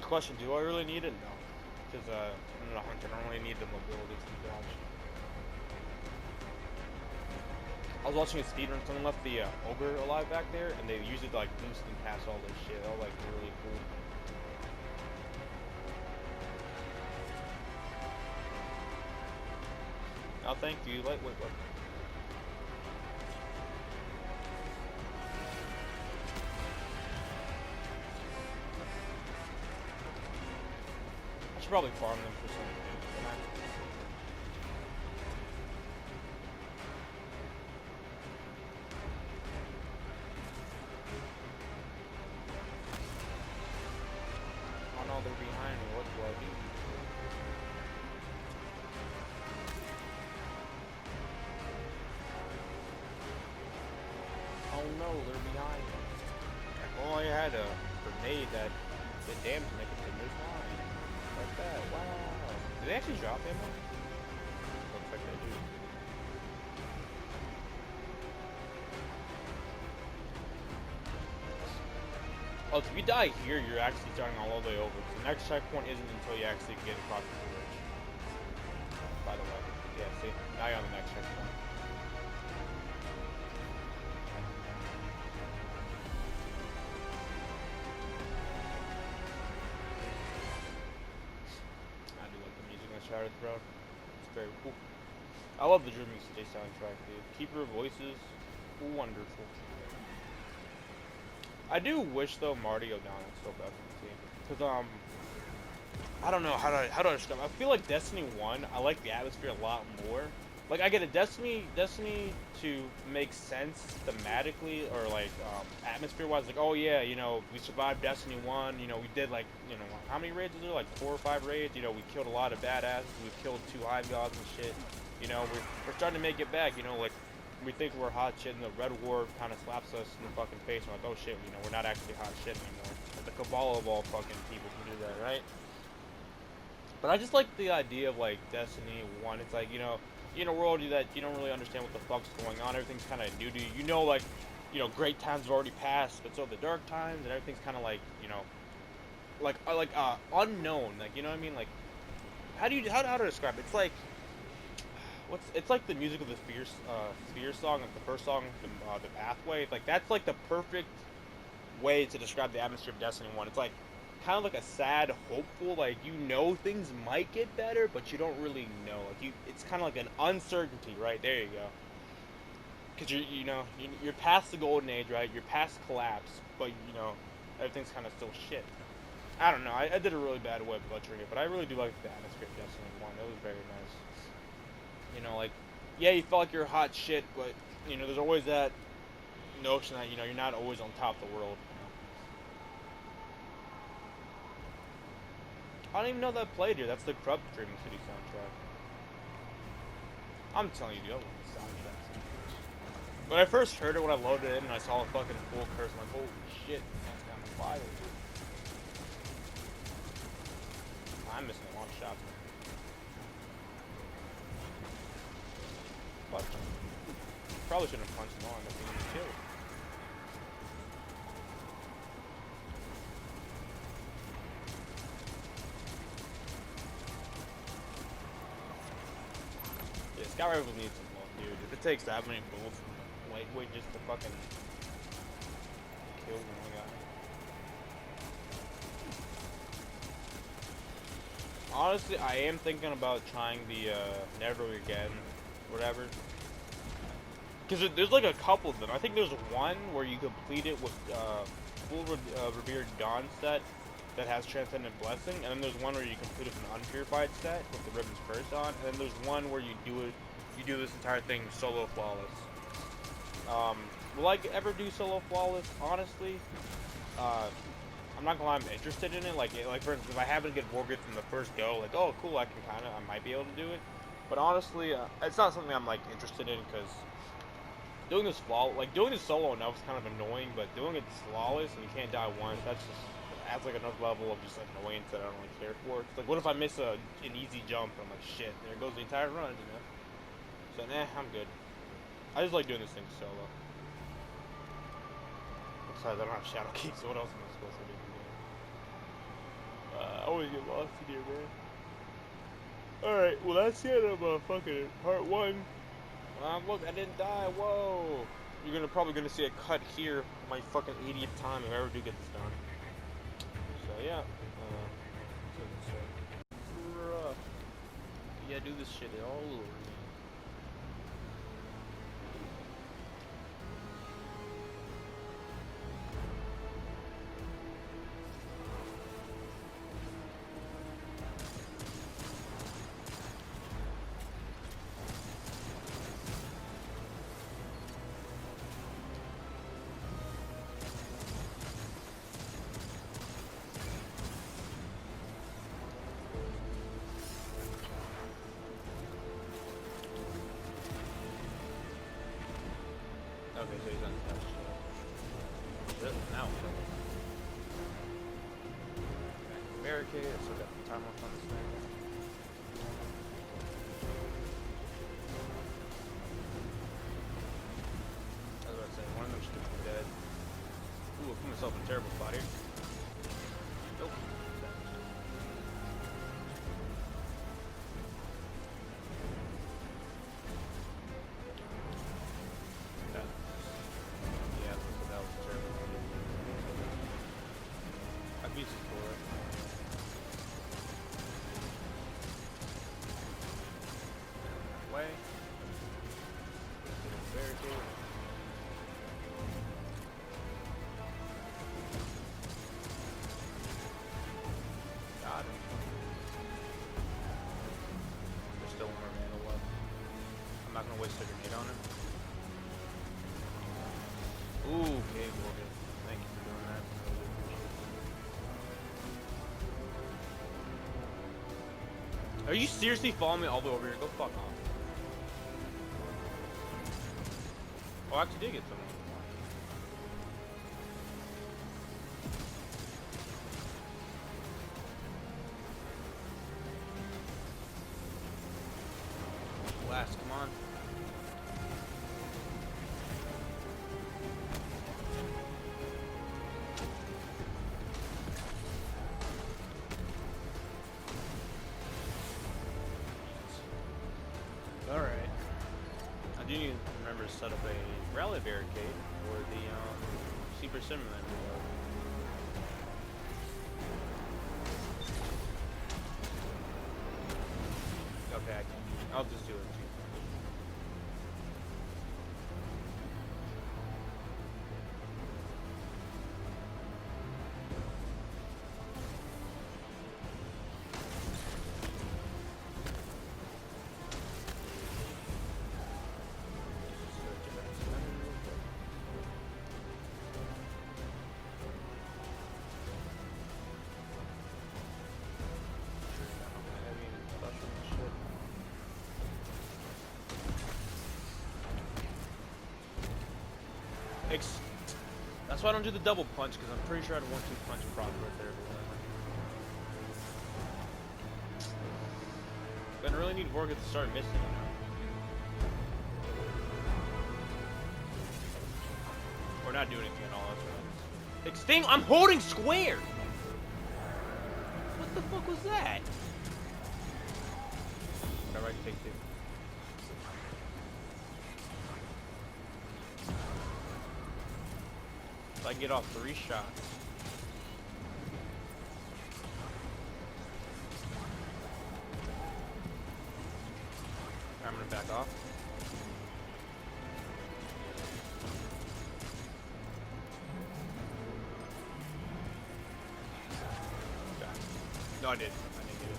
Question, do I really need it? No. Because, I'm not a hunter. I don't really need the mobility to dodge. I was watching a speedrun. Someone left the ogre alive back there, and they used it to, like, boost and pass all this shit. That was, like, really cool. Oh, thank you. Lightweight weapon. I should probably farm them for something. Oh no, they're behind me. What do I do? Oh no, they're behind me. If only I had a grenade that did damage to make it in this line. Like that, wow. Did they actually drop ammo? Looks like they do. Oh, so if you die here, you're actually starting all the way over. So the next checkpoint isn't until you actually get across the bridge. By the way. Yeah, see? Now you're on the next checkpoint. I do like the music on Shattered Throne. It's very cool. I love the Dreaming City soundtrack, dude. Keeper Voices, wonderful. I do wish though Marty O'Donnell's still back on the team, cause I don't know how to describe. I feel like Destiny 1. I like the atmosphere a lot more, like I get it, Destiny to make sense thematically or like atmosphere wise, like oh yeah, you know we survived Destiny 1, you know we did like you know how many raids was there, like 4 or 5 raids, you know we killed a lot of badasses, we killed 2 hive gods and shit, you know we're starting to make it back, you know like we think we're hot shit and the Red War kind of slaps us in the fucking face, and we're like oh shit, you know we're not actually hot shit anymore. Like, the Cabal of all fucking people can do that, right? But I just like the idea of like Destiny 1. It's like, you know, world that you don't really understand what the fuck's going on. Everything's kind of new to you. You know, like, you know, great times have already passed, but so the dark times and everything's kind of like, you know, unknown. Like, you know what I mean? Like, how to describe it? It's like it's like the music of the Sphere song, like the first song, the Pathway. Like that's like the perfect way to describe the atmosphere of Destiny 1. It's like kind of like a sad, hopeful, like you know things might get better, but you don't really know. Like it's kind of like an uncertainty, right? There you go. Because you're past the golden age, right? You're past collapse, but you know everything's kind of still shit. I don't know. I did a really bad way of butchering it, but I really do like the atmosphere of Destiny 1. It was very nice. You know, like yeah, you felt like you're hot shit, but you know there's always that notion that you know you're not always on top of the world. I don't even know that played here. That's the Corrupt Dreaming City soundtrack. I'm telling you, dude, I love the soundtracks. When I first heard it, when I loaded it in and I saw a fucking full curse, I'm like, holy shit, that's kind of fire, dude. I'm missing a lot of shots, man. Fuck. Probably shouldn't have punched him on. That's being killed. Yeah, Sky Rifle needs some love, dude. If it takes that many bullets from lightweight just to fucking kill one guy. Honestly, I am thinking about trying the Never Again, whatever. Because there's like a couple of them. I think there's one where you complete it with full Revered Dawn set that has Transcendent Blessing, and then there's one where you complete it with an Unpurified set with the Ribbons first on, and then there's one where you do this entire thing solo flawless. Will I ever do solo flawless? Honestly, I'm not gonna lie, I'm interested in it. Like for instance, if I happen to get Vorgith from the first go, like oh cool, I might be able to do it. But honestly, it's not something I'm like interested in because doing this solo enough is kind of annoying, but doing it flawless and you can't die once, that's just adds like another level of just like annoyance that I don't really care for. It's like what if I miss an easy jump and I'm like shit, there goes the entire run, you know? So nah, I'm good. I just like doing this thing solo. Besides, I don't have Shadow Key, so what else am I supposed to do? I always get lost in here, man. Alright, well that's the end of fucking part 1. Look, I didn't die. Whoa! You're probably gonna see a cut here, my fucking 80th time if I ever do get this done. So yeah, yeah, do this shit all over again. Okay, so he's untouched. Shit, now we go. Barricade, I still got the time left on this thing. I was about to say, one of them should be dead. Ooh, I put myself in a terrible spot here. Nope. Way. Very cool. waste a grenade on him. Ooh, okay, Morgan. Thank you for doing that. Are you seriously following me all the way over here? Go fuck off. Oh, I actually did get someone. Blast, come on. Alright. I do need to remember to set up a rally barricade for the Super Simulator. Okay, I'll just do it too. That's why I don't do the double punch, because I'm pretty sure I'd 1-2 punch proc right there. Gonna really need Vorga to start missing, you know? We're not doing anything at all, that's right. Extinct! I'm holding square! What the fuck was that? Whatever, I can take two. I get off 3 shots. I'm gonna back off. Okay. No, I did. I didn't get it.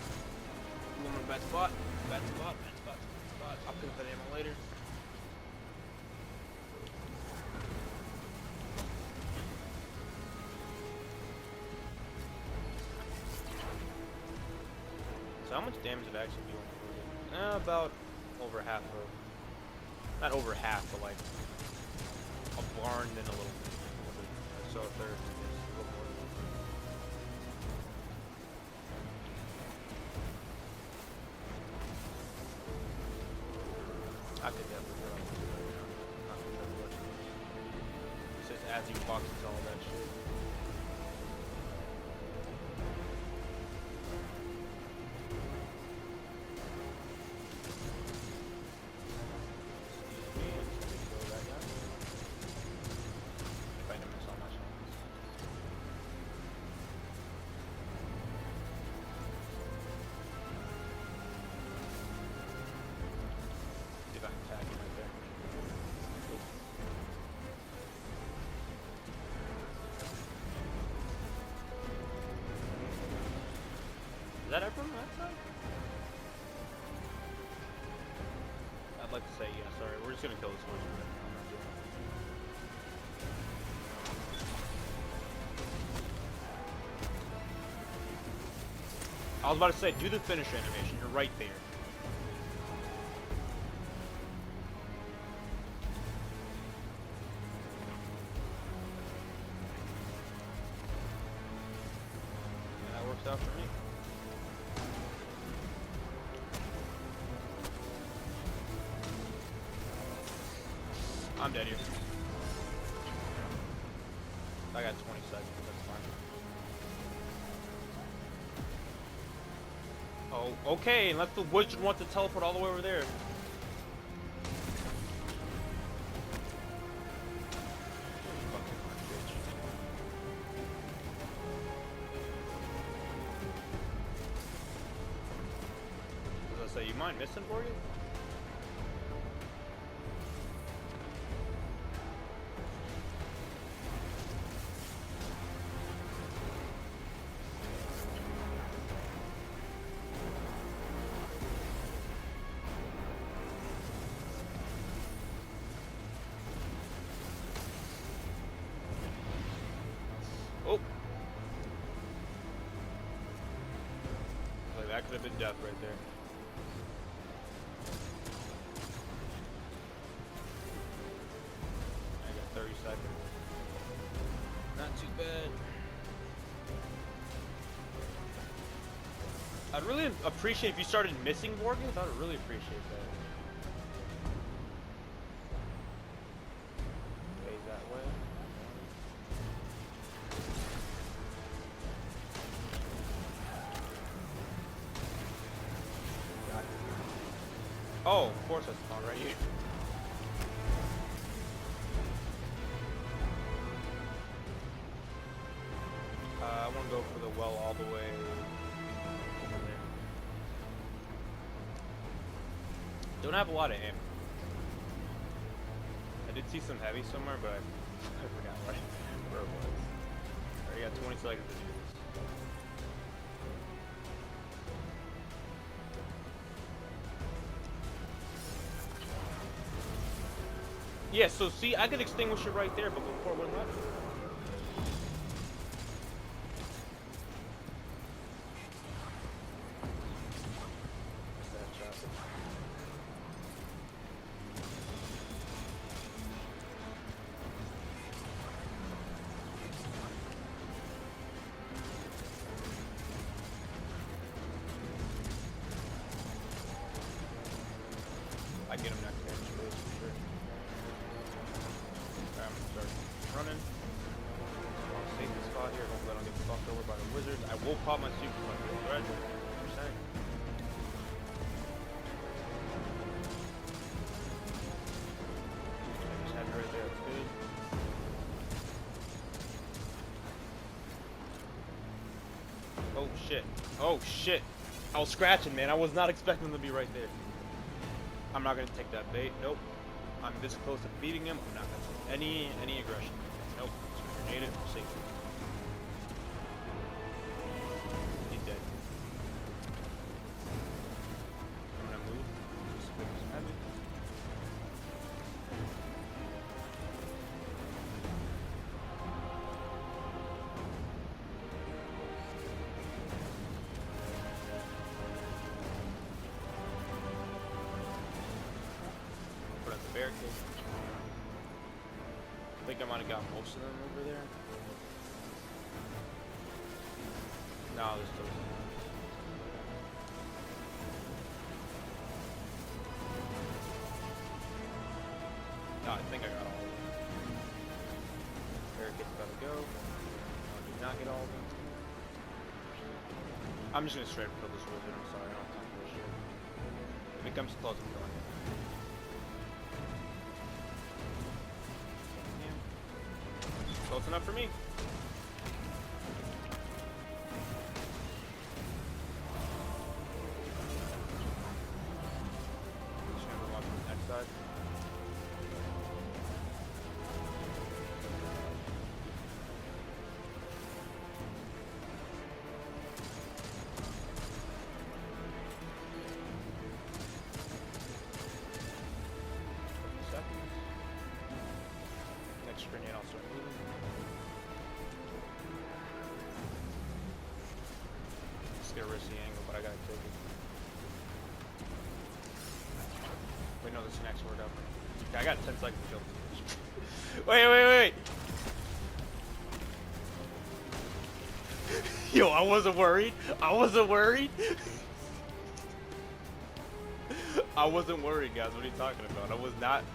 I'm on a bad spot. Bad spot. Bad spot. Bad spot. I'll pick up that ammo later. How much damage did I actually do? About over half of, not over half, but like a barn and a little bit. So a third is a little more. I could definitely do it. It says as he boxes all that shit. Is that everyone on that side? I'd like to say yes. Alright, we're just gonna kill this one. I was about to say, do the finish animation. You're right there. And that works out for me. I'm dead here. I got 20 seconds, that's fine. Oh, okay, unless the wizard wants to teleport all the way over there. As I say, you mind missing for you? have been death right there. I got 30 seconds. Not too bad. I'd really appreciate if you started missing Vorgith. I'd really appreciate that. Ways that way. Got it. Oh, of course I spawned right here. I want to go for the well all the way over there. Don't have a lot of ammo. I did see some heavy somewhere, but I forgot where it was. Alright, got 20 seconds to do this. Yeah, so see, I could extinguish it right there, but before it wouldn't let me. I get him next game space for sure. Alright, I'm gonna start running. Safety spot here. Hopefully I don't get fucked over by the wizards. I will pop my super when I get thread. 100%. Just have it right there. That's good. Oh shit. Oh shit. I was scratching, man. I was not expecting them to be right there. I'm not gonna take that bait. Nope. I'm this close to beating him. I'm not gonna take any aggression. Nope. Just grenade it for safety. He's dead. I'm gonna move. Just pick some heavy. Barricade. I think I might have got most of them over there. No, there's still some. No, I think I got all of them. Barricade's about to go. I did not get all of them. I'm just gonna straight up kill this wizard. I'm sorry, I don't have time for this shit. If it comes close, I'm going. Close enough for me. Just gonna go on to the next side. Seconds. Next grenade, I'll start moving. Get a risky angle, but I gotta take it. Wait, no, this next word up. Okay, I got 10 seconds to kill this. Wait. Yo, I wasn't worried. I wasn't worried, guys. What are you talking about?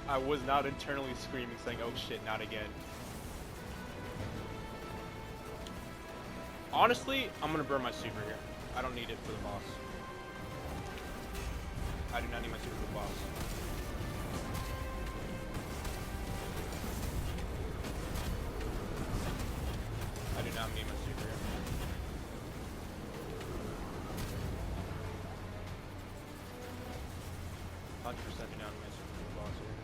I was not internally screaming saying, oh shit, not again. Honestly, I'm gonna burn my super here. I don't need it for the boss. I do not need my super for the boss. I do not need my super here. $100% do not need my super for the boss here.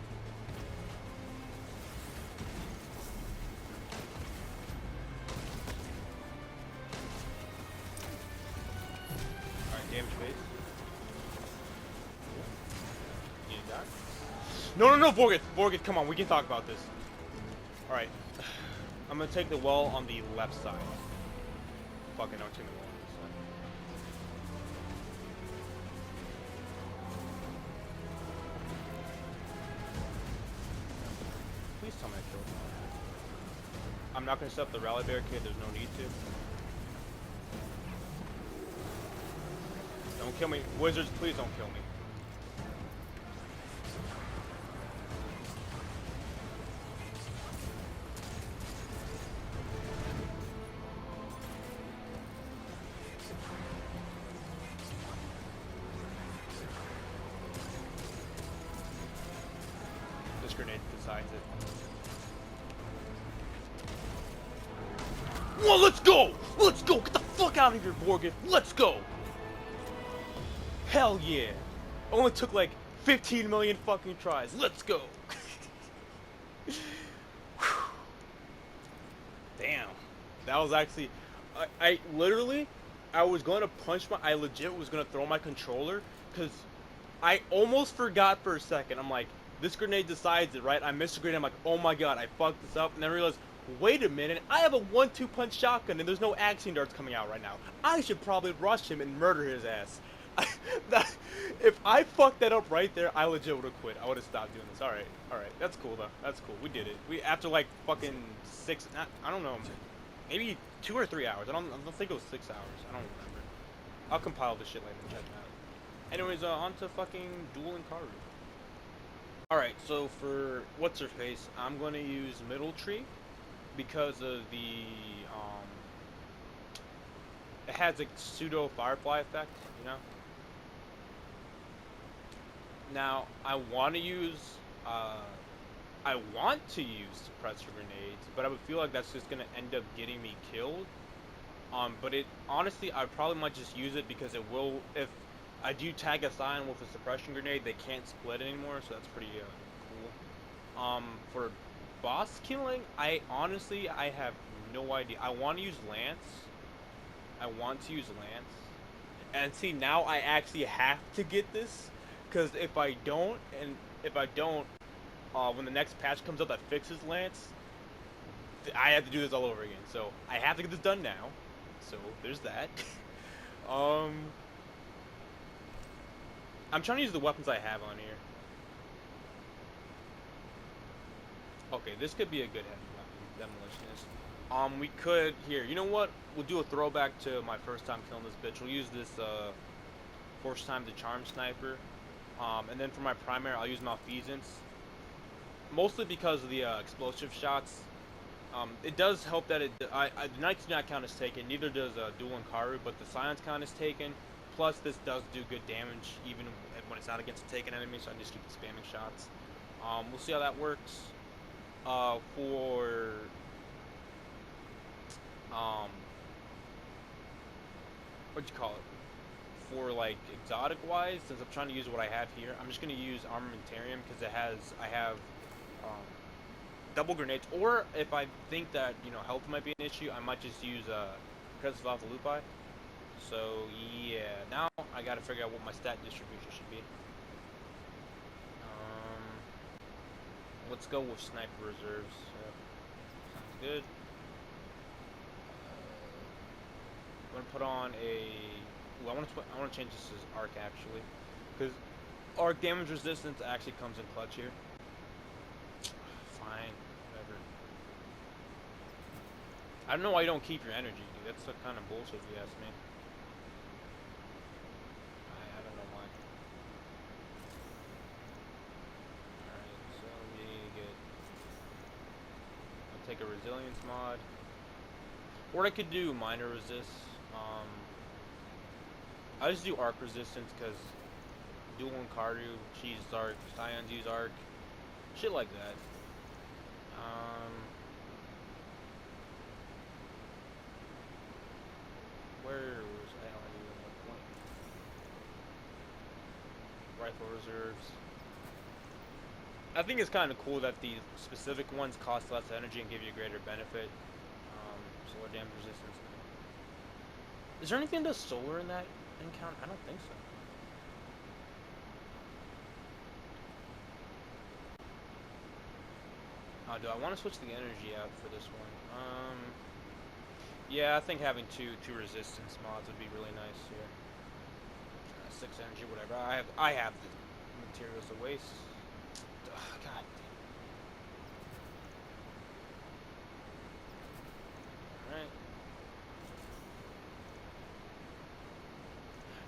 Damage base. You die? No, Vorgith, come on, we can talk about this. Alright. I'm gonna take the well on the left side. Fucking, I'm taking the well on this side. killed. I'm not gonna set up the rally barricade. There's no need to. Don't kill me, wizards! Please don't kill me. This grenade decides it. Well, let's go! Let's go! Get the fuck out of here, Morgan! Let's go! Hell yeah! Only took like 15 million fucking tries. Let's go! Damn. That was actually... I literally... I was going to punch my... I legit was going to throw my controller, because I almost forgot for a second. I'm like, this grenade decides it, right? I missed a grenade. I'm like, oh my god, I fucked this up. And then I realized, wait a minute, I have a 1-2 punch shotgun and there's no Axiom darts coming out right now. I should probably rush him and murder his ass. If I fucked that up right there, I legit would have quit. I would have stopped doing this. Alright, that's cool though. That's cool. We did it. We, after like fucking 6, I don't know, maybe 2 or 3 hours. I don't think it was 6 hours. I don't remember. I'll compile this shit later and check it out. Anyways, on to fucking Duel and Karu. Alright, so for what's her face, I'm gonna use Middle Tree because of the it has a pseudo firefly effect, you know. Now I want to use suppressor grenades, but I would feel like that's just gonna end up getting me killed. But it honestly, I probably might just use it because it will. If I do tag a sign with a suppression grenade, they can't split anymore, so that's pretty cool. For boss killing, I have no idea. I want to use Lance. And see, now I actually have to get this, because if I don't, when the next patch comes up that fixes Lance, I have to do this all over again. So I have to get this done now. So there's that. I'm trying to use the weapons I have on here. Okay, this could be a good heavy weapon, demolitionist. We could here. You know what? We'll do a throwback to my first time killing this bitch. We'll use this first time the charm sniper. And then for my primary, I'll use Malfeasance. Mostly because of the explosive shots. It does help that the Knights do not count as taken. Neither does Duel and Karu, but the Scions count as taken. Plus, this does do good damage even when it's not against a taken enemy, so I just keep spamming shots. We'll see how that works. For what'd you call it? For like exotic wise, since I'm trying to use what I have here, I'm just gonna use Armamentarium because I have double grenades. Or if I think that health might be an issue, I might just use Crest of Alpha Lupi. So yeah, now I gotta figure out what my stat distribution should be. Let's go with Sniper Reserves. Sounds good. I'm gonna put on a. Well, I want to change this as Arc actually, because Arc damage resistance actually comes in clutch here. Fine, whatever. I don't know why you don't keep your energy, dude. That's kind of bullshit if you ask me. I don't know why. Alright, so we get. I'll take a resilience mod. Or I could do minor resist. I just do arc resistance because Duel and Karu, she uses arc, Scions use arc, shit like that. Where was I? Don't even know the point. Rifle reserves. I think it's kind of cool that the specific ones cost less energy and give you a greater benefit. Solar damage resistance. Is there anything that does solar in that encounter? I don't think so. Do I want to switch the energy out for this one? Yeah, I think having two resistance mods would be really nice here. 6 energy, whatever. I have the materials to waste. Ugh, God.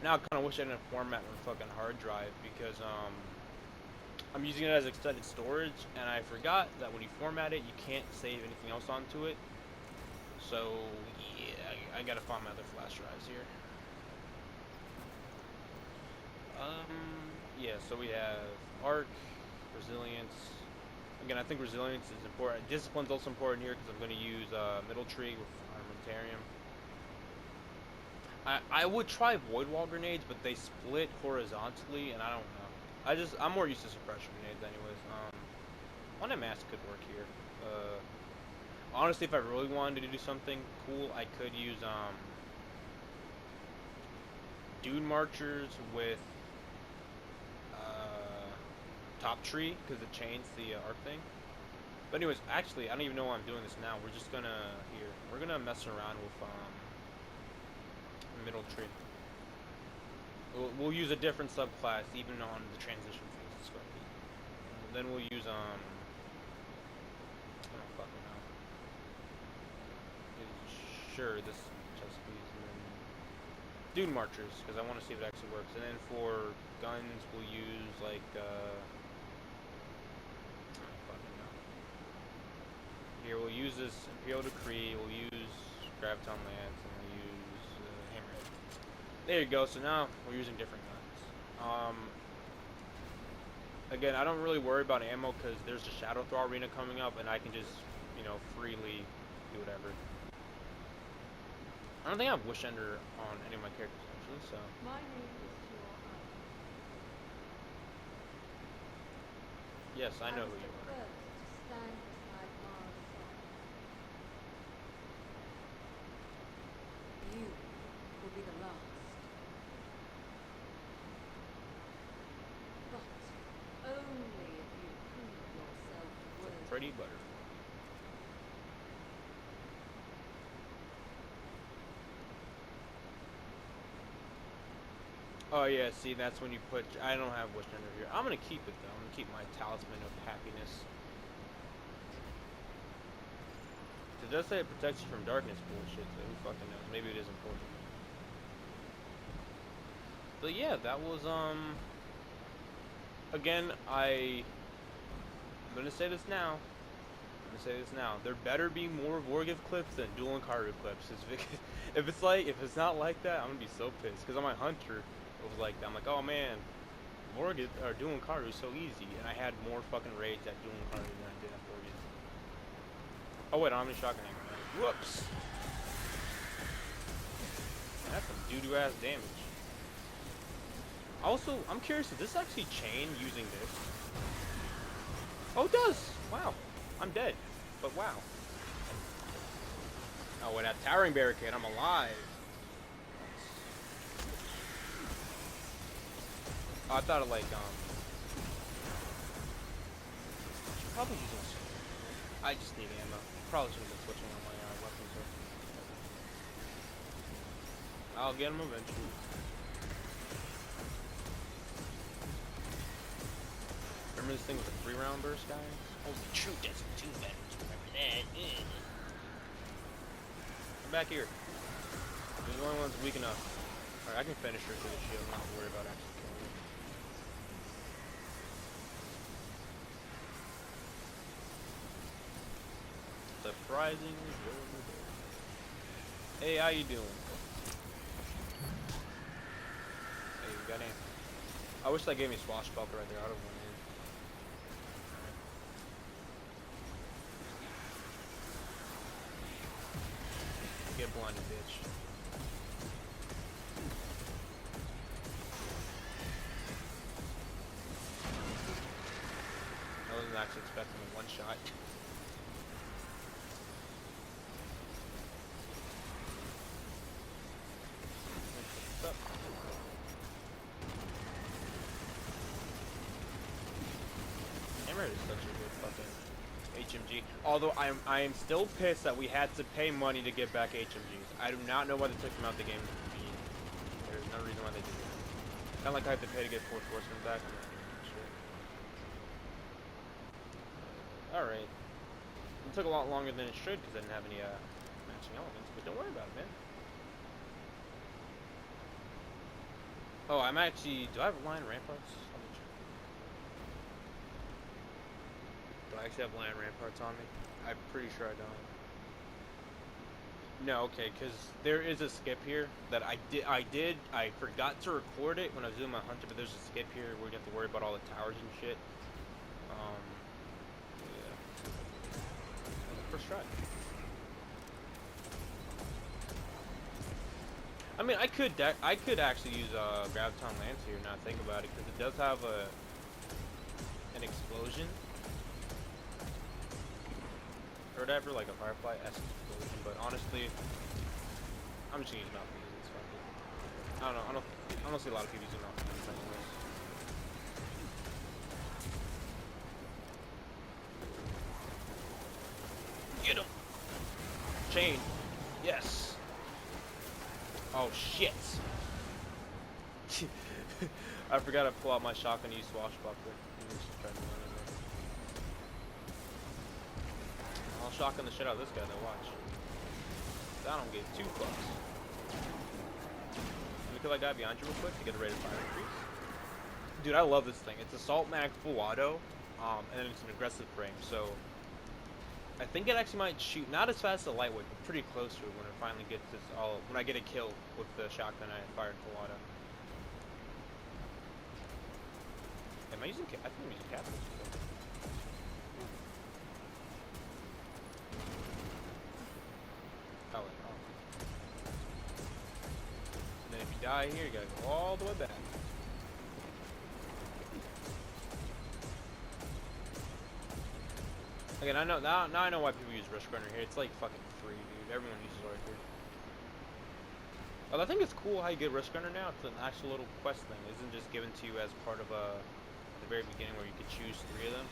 Now I kind of wish I didn't format my fucking hard drive because I'm using it as extended storage, and I forgot that when you format it, you can't save anything else onto it. So yeah, I gotta find my other flash drives here. Yeah. So we have arc, resilience. Again, I think resilience is important. Discipline's also important here because I'm going to use middle tree with armamentarium. I would try void wall grenades, but they split horizontally, and I don't know. I'm more used to suppression grenades, anyways. On a mask could work here. Honestly, if I really wanted to do something cool, I could use dune marchers with top tree because it chains the arc thing. But anyways, actually, I don't even know why I'm doing this now. We're just gonna we're gonna mess around with middle tree. We'll use a different subclass even on the transition phase. Then we'll use I don't fucking know. Sure, this chest piece and then dune marchers because I want to see if it actually works. And then for guns, we'll use like I don't fucking know. Here we'll use this Imperial Decree. We'll use Graviton Lance and we'll use Hammerhead. There you go. So now we're using different guns. Again, I don't really worry about ammo because there's a Shadow Thrall arena coming up, and I can just, freely do whatever. I don't think I have Wish Ender on any of my characters actually, so. My name is Tua. Yes, I know who you are. First to stand beside Mars' side. You will be the last. But only if you prove yourself worthy. Pretty butterfly. Oh yeah, see that's when you put. I don't have Wish Ender here. I'm gonna keep it though. I'm gonna keep my Talisman of Happiness. It does say it protects you from darkness bullshit, so who fucking knows? Maybe it is important. But yeah, that was again, I'm gonna say this now. There better be more Vorgiv clips than Duel Karu clips. If it's not like that, I'm gonna be so pissed. Cause on my Hunter, it was like that. I'm like, oh man, Vorgiv or Duel Karu is so easy, and I had more fucking rage at Duel Karu than I did at Vorgiv. Oh wait, I don't have any shotgun ammo. Whoops. Man, that's some doo-doo ass damage. Also, I'm curious, does this actually chain using this? Oh, it does! Wow. I'm dead. But wow. Oh, with that towering barricade, I'm alive. Oh, I thought it like, should probably use this. I just need ammo. Probably should have been switching on my weapons here. I'll get them eventually. Remember this thing with the 3-round burst, guys? Holy true Desert 2 veterans, remember that? Come back here. You're the only one's weak enough. Alright, I can finish her through the shield. I'm not worried about actually killing her. Surprisingly good. Hey, how you doing? Hey, we got in. I wish that gave me swashbuckler right there. I would have went in. Get blinded, bitch. I wasn't actually expecting a one-shot. Hammerhead is such a good fucking HMG. Although I am still pissed that we had to pay money to get back HMGs. I do not know why they took them out the game. There's no reason why they did that. Kind of like I had to pay to get Fourth Horseman back. Alright. It took a lot longer than it should because I didn't have any matching elements, but don't worry about it, man. Oh, I'm actually. Do I have lion ramparts? Let me check. Do I actually have lion ramparts on me? I'm pretty sure I don't. No, okay, because there is a skip here that I forgot to record it when I was doing my hunter, but there's a skip here where you have to worry about all the towers and shit. Yeah. First try. I mean, I could actually use Graviton Lance here. Now I think about it, because it does have an explosion or whatever, like a Firefly explosion. But honestly, I'm just gonna use Malfeasance. It's fine. I don't know. I don't see a lot of people using Malfeasance anyways. Get him. Chain. Yes. Oh shit. I forgot to pull out my shotgun and use Swashbuckler. I'll shotgun the shit out of this guy though, watch. I don't give 2 fucks. Let me kill that guy behind you real quick to get a rate of fire increase. Dude, I love this thing. It's Assault Mag full auto, and then it's an aggressive frame, so I think it actually might shoot not as fast as a lightweight, but pretty close to it when it finally gets this when I get a kill with the shotgun I fired full auto. Am I using I think I'm using capitals. Oh, wait, oh. And then if you die here, you gotta go all the way back. Again, I know now I know why people use Risk Runner here. It's like fucking free, dude. Everyone uses it right here. Oh, I think it's cool how you get Risk Runner now. It's an actual little quest thing. It isn't just given to you as part of the very beginning where you could choose 3 of them.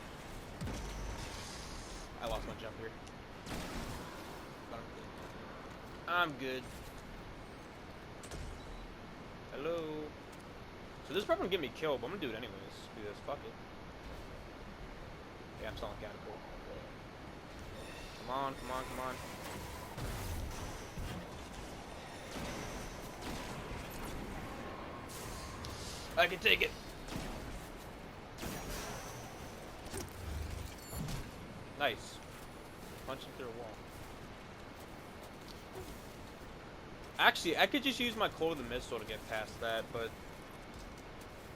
I lost my jump here. But I'm good. Hello. So this is probably gonna get me killed, but I'm gonna do it anyways. Do this. Fuck it. Yeah, I'm selling catapult. Come on, come on, come on. I can take it. Nice. Punching through a wall. Actually, I could just use my Cold of the Missile to get past that, but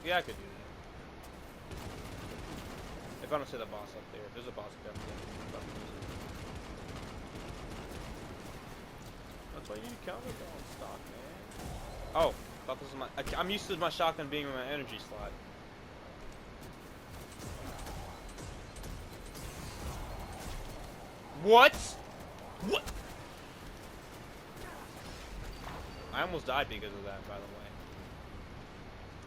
yeah, I could do that. If I don't see the boss up there, if there's a boss up there. That's why you need to count it on stock, man. Oh, thought this was my. I'm used to my shotgun being in my energy slot. What? What? I almost died because of that, by the way.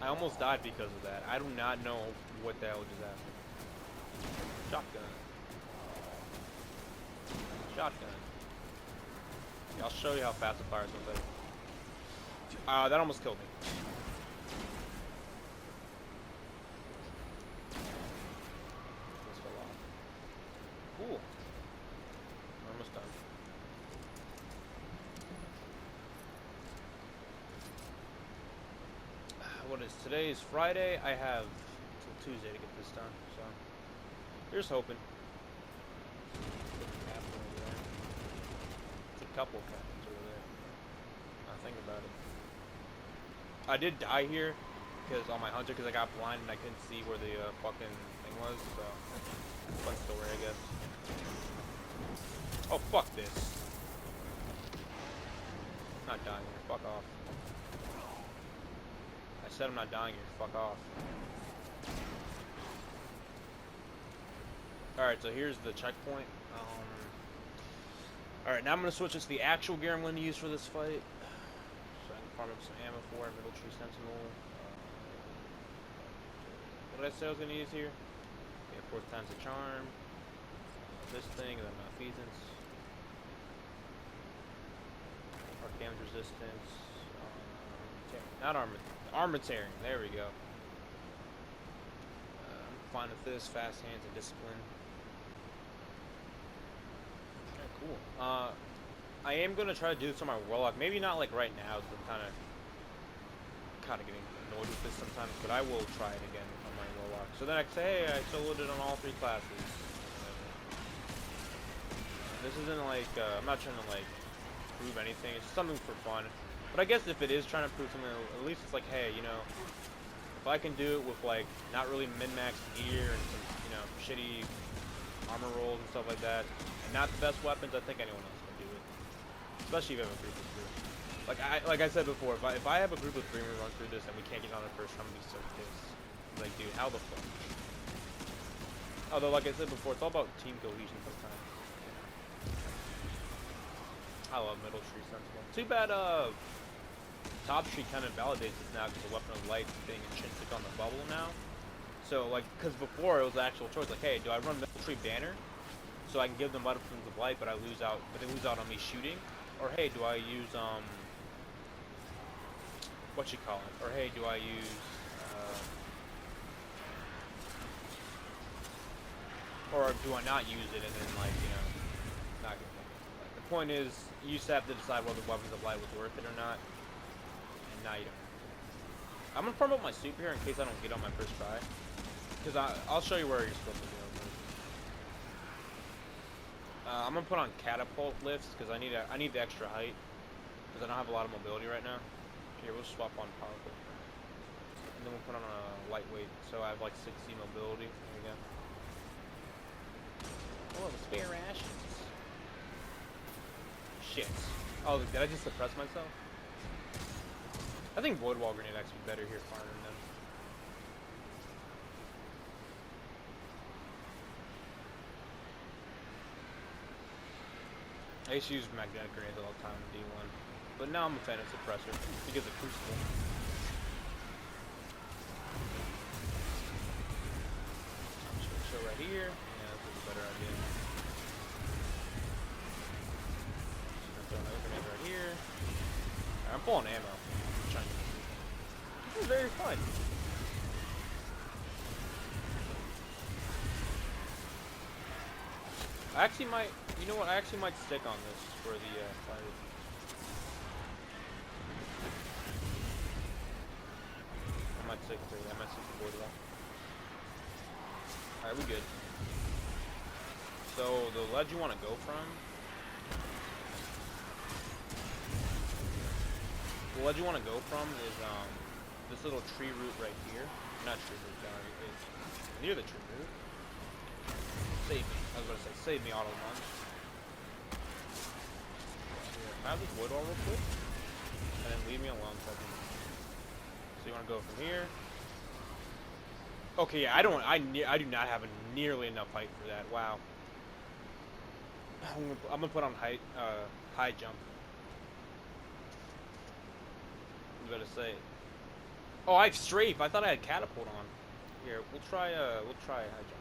I almost died because of that. I do not know what the hell just happened. Shotgun. Shotgun. Yeah, I'll show you how fast it fires one better. That almost killed me. This fell off. Cool. We're almost done. What is today? Is Friday. I have till Tuesday to get this done. So here's hoping. It's a couple of captains over there. Now think about it. I did die here because on my hunter because I got blind and I couldn't see where the fucking thing was. So fun story, I guess. Oh fuck this! I'm not dying here. Fuck off. I said I'm not dying here. Fuck off. Alright, so here's the checkpoint. Alright, now I'm going to switch to the actual gear I'm going to use for this fight. So I can farm up some ammo for it. Middle Tree Sentinel. What did I say I was going to use here? Yeah, 4th time's the charm. This thing, and then Malfeasance. Arc damage resistance. Not armor. Armor-tearing. There we go. I'm fine with this. Fast hands and discipline. Okay, cool. I am gonna try to do this on my Warlock. Maybe not like right now, because I'm kind of getting annoyed with this sometimes, but I will try it again on my Warlock. So then I can say, hey, I soloed it on all 3 classes. This isn't like, I'm not trying to like prove anything, it's something for fun. But I guess if it is trying to prove something, at least it's like, hey, you know, if I can do it with like not really min-max gear and some, you know, shitty armor rolls and stuff like that, and not the best weapons, I think anyone else can do it. Especially if you have a group of 3. Like I said before, if I have a group of 3 and we run through this and we can't get on it first, I'm gonna be so pissed. Like, dude, how the fuck? Although, like I said before, it's all about team cohesion sometimes. I love Middle Tree Sentinel. Too bad, Top Tree kind of validates this now because the Weapon of Light being intrinsic on the bubble now. So, like, because before it was the actual choice, like, hey, do I run Middle Tree Banner so I can give them Weapons of Light, but they lose out on me shooting? Or, hey, do I use, what you call it? Or, hey, do I use, or do I not use it and then, like, you know, not get it? Like, the point is, you just have to decide whether Weapons of Light was worth it or not. And now you don't. I'm gonna farm up my super here in case I don't get on my first try. Because I'll show you where you're supposed to go. I'm gonna put on catapult lifts because I need the extra height. Because I don't have a lot of mobility right now. Here, we'll swap on powerful. And then we'll put on a lightweight, so I have like 60 mobility. There we go. Oh, the spare rations. Shit. Oh, did I just suppress myself? I think Void Wall Grenade actually be better here farming them. I used to use magnetic grenades all the time in D1, but now I'm a fan of suppressor because of Crucible. I'm just gonna show right here. Yeah, that's a better idea. Throw another grenade right here. Right, I'm pulling ammo. I'm trying to. This is very fun. I actually might, you know what? I actually might stick on this for the fight. I might stick to the board well. Alright, we good. So the ledge you want to go from? The ledge you want to go from is this little tree root right here. Not tree root, sorry. It's near the tree root. Save me. I was gonna say, save me, auto run. Can I have this wood wall real quick? And then leave me alone for a second. So you wanna go from here? Okay, yeah, I do not have nearly enough height for that. Wow. I'm gonna put on high jump. I was gonna say. Oh, I have strafe. I thought I had catapult on. Here, we'll try high jump.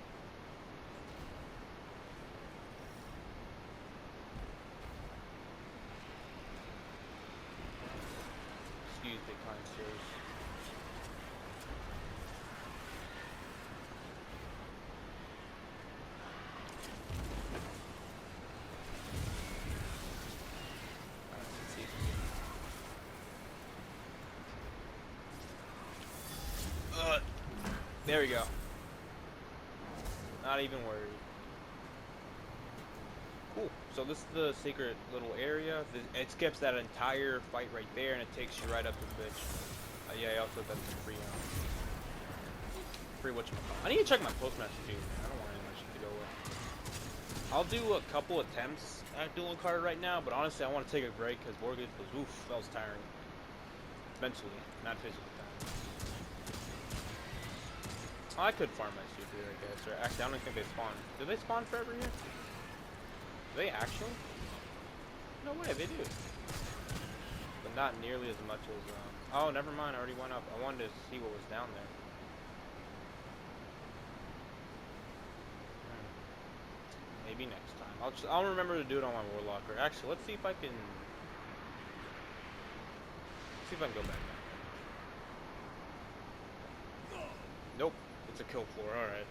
Excuse me, kind sirs. Let's see. There we go. Not even worried. Cool. So this is the secret little area. It skips that entire fight right there, and it takes you right up to the bitch. Yeah, I also got some free whatchamacallit. I need to check my postmaster too. I don't want any of my shit to go away. I'll do a couple attempts at dueling card right now, but honestly, I want to take a break because Borgus was that was tiring. Mentally, not physically tiring. Oh, I could farm my super here, I guess. Or actually, I don't think they spawn. Do they spawn forever here? Do they actually? No way, they do. But not nearly as much as, oh, never mind, I already went up. I wanted to see what was down there. Maybe next time. I'll remember to do it on my Warlock. Or actually, let's see if I can... go back now. Nope. It's a kill floor, alright.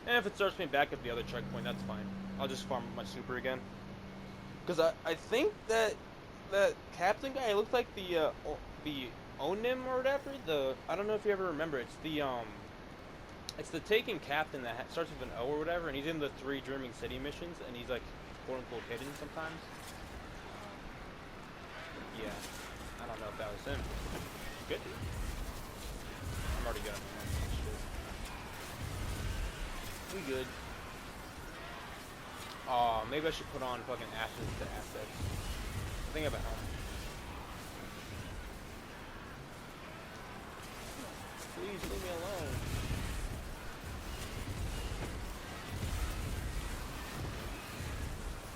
And if it starts me back at the other checkpoint, that's fine. I'll just farm my super again. Because I think that captain guy, it looks like the Onim or whatever. I don't know if you ever remember. It's the Taken captain that starts with an O or whatever, and he's in the 3 Dreaming City missions, and he's like quote unquote hidden sometimes. Yeah, I don't know if that was him. Good. I'm already good. We good. Oh, maybe I should put on fucking Ashes to Assets. I think I have a helmet. Please leave me alone.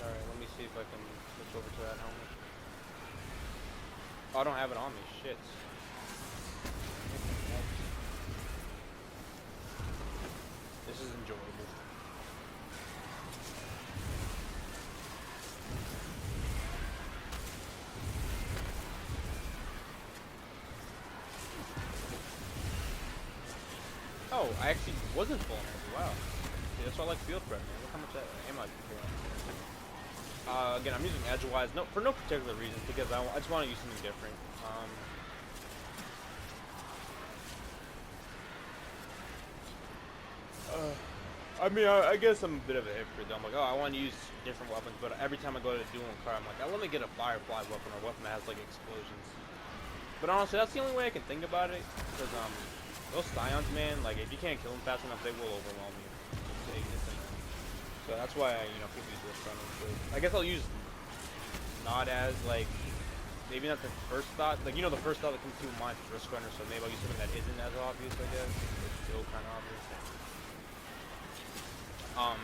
Alright, let me see if I can switch over to that helmet. Oh, I don't have it on me. Shit. This is enjoyable. Oh, I actually wasn't full energy. Wow. See, that's why I like field prep, man. Look how much ammo I can kill. Again, I'm using Edgewise for no particular reason, because I just want to use something different. I mean, I guess I'm a bit of a hypocrite though. I'm like, oh, I want to use different weapons, but every time I go to duel and car, I'm like, oh, let me get a Firefly weapon or a weapon that has like explosions. But honestly, that's the only way I can think about it, because those Scions, man, like if you can't kill them fast enough, they will overwhelm you. So that's why people use Risk Runner. So I guess I'll use not as like maybe not the first thought, like the first thought that comes to mind is Risk Runner. So maybe I'll use something that isn't as obvious, I guess. It's still kind of obvious.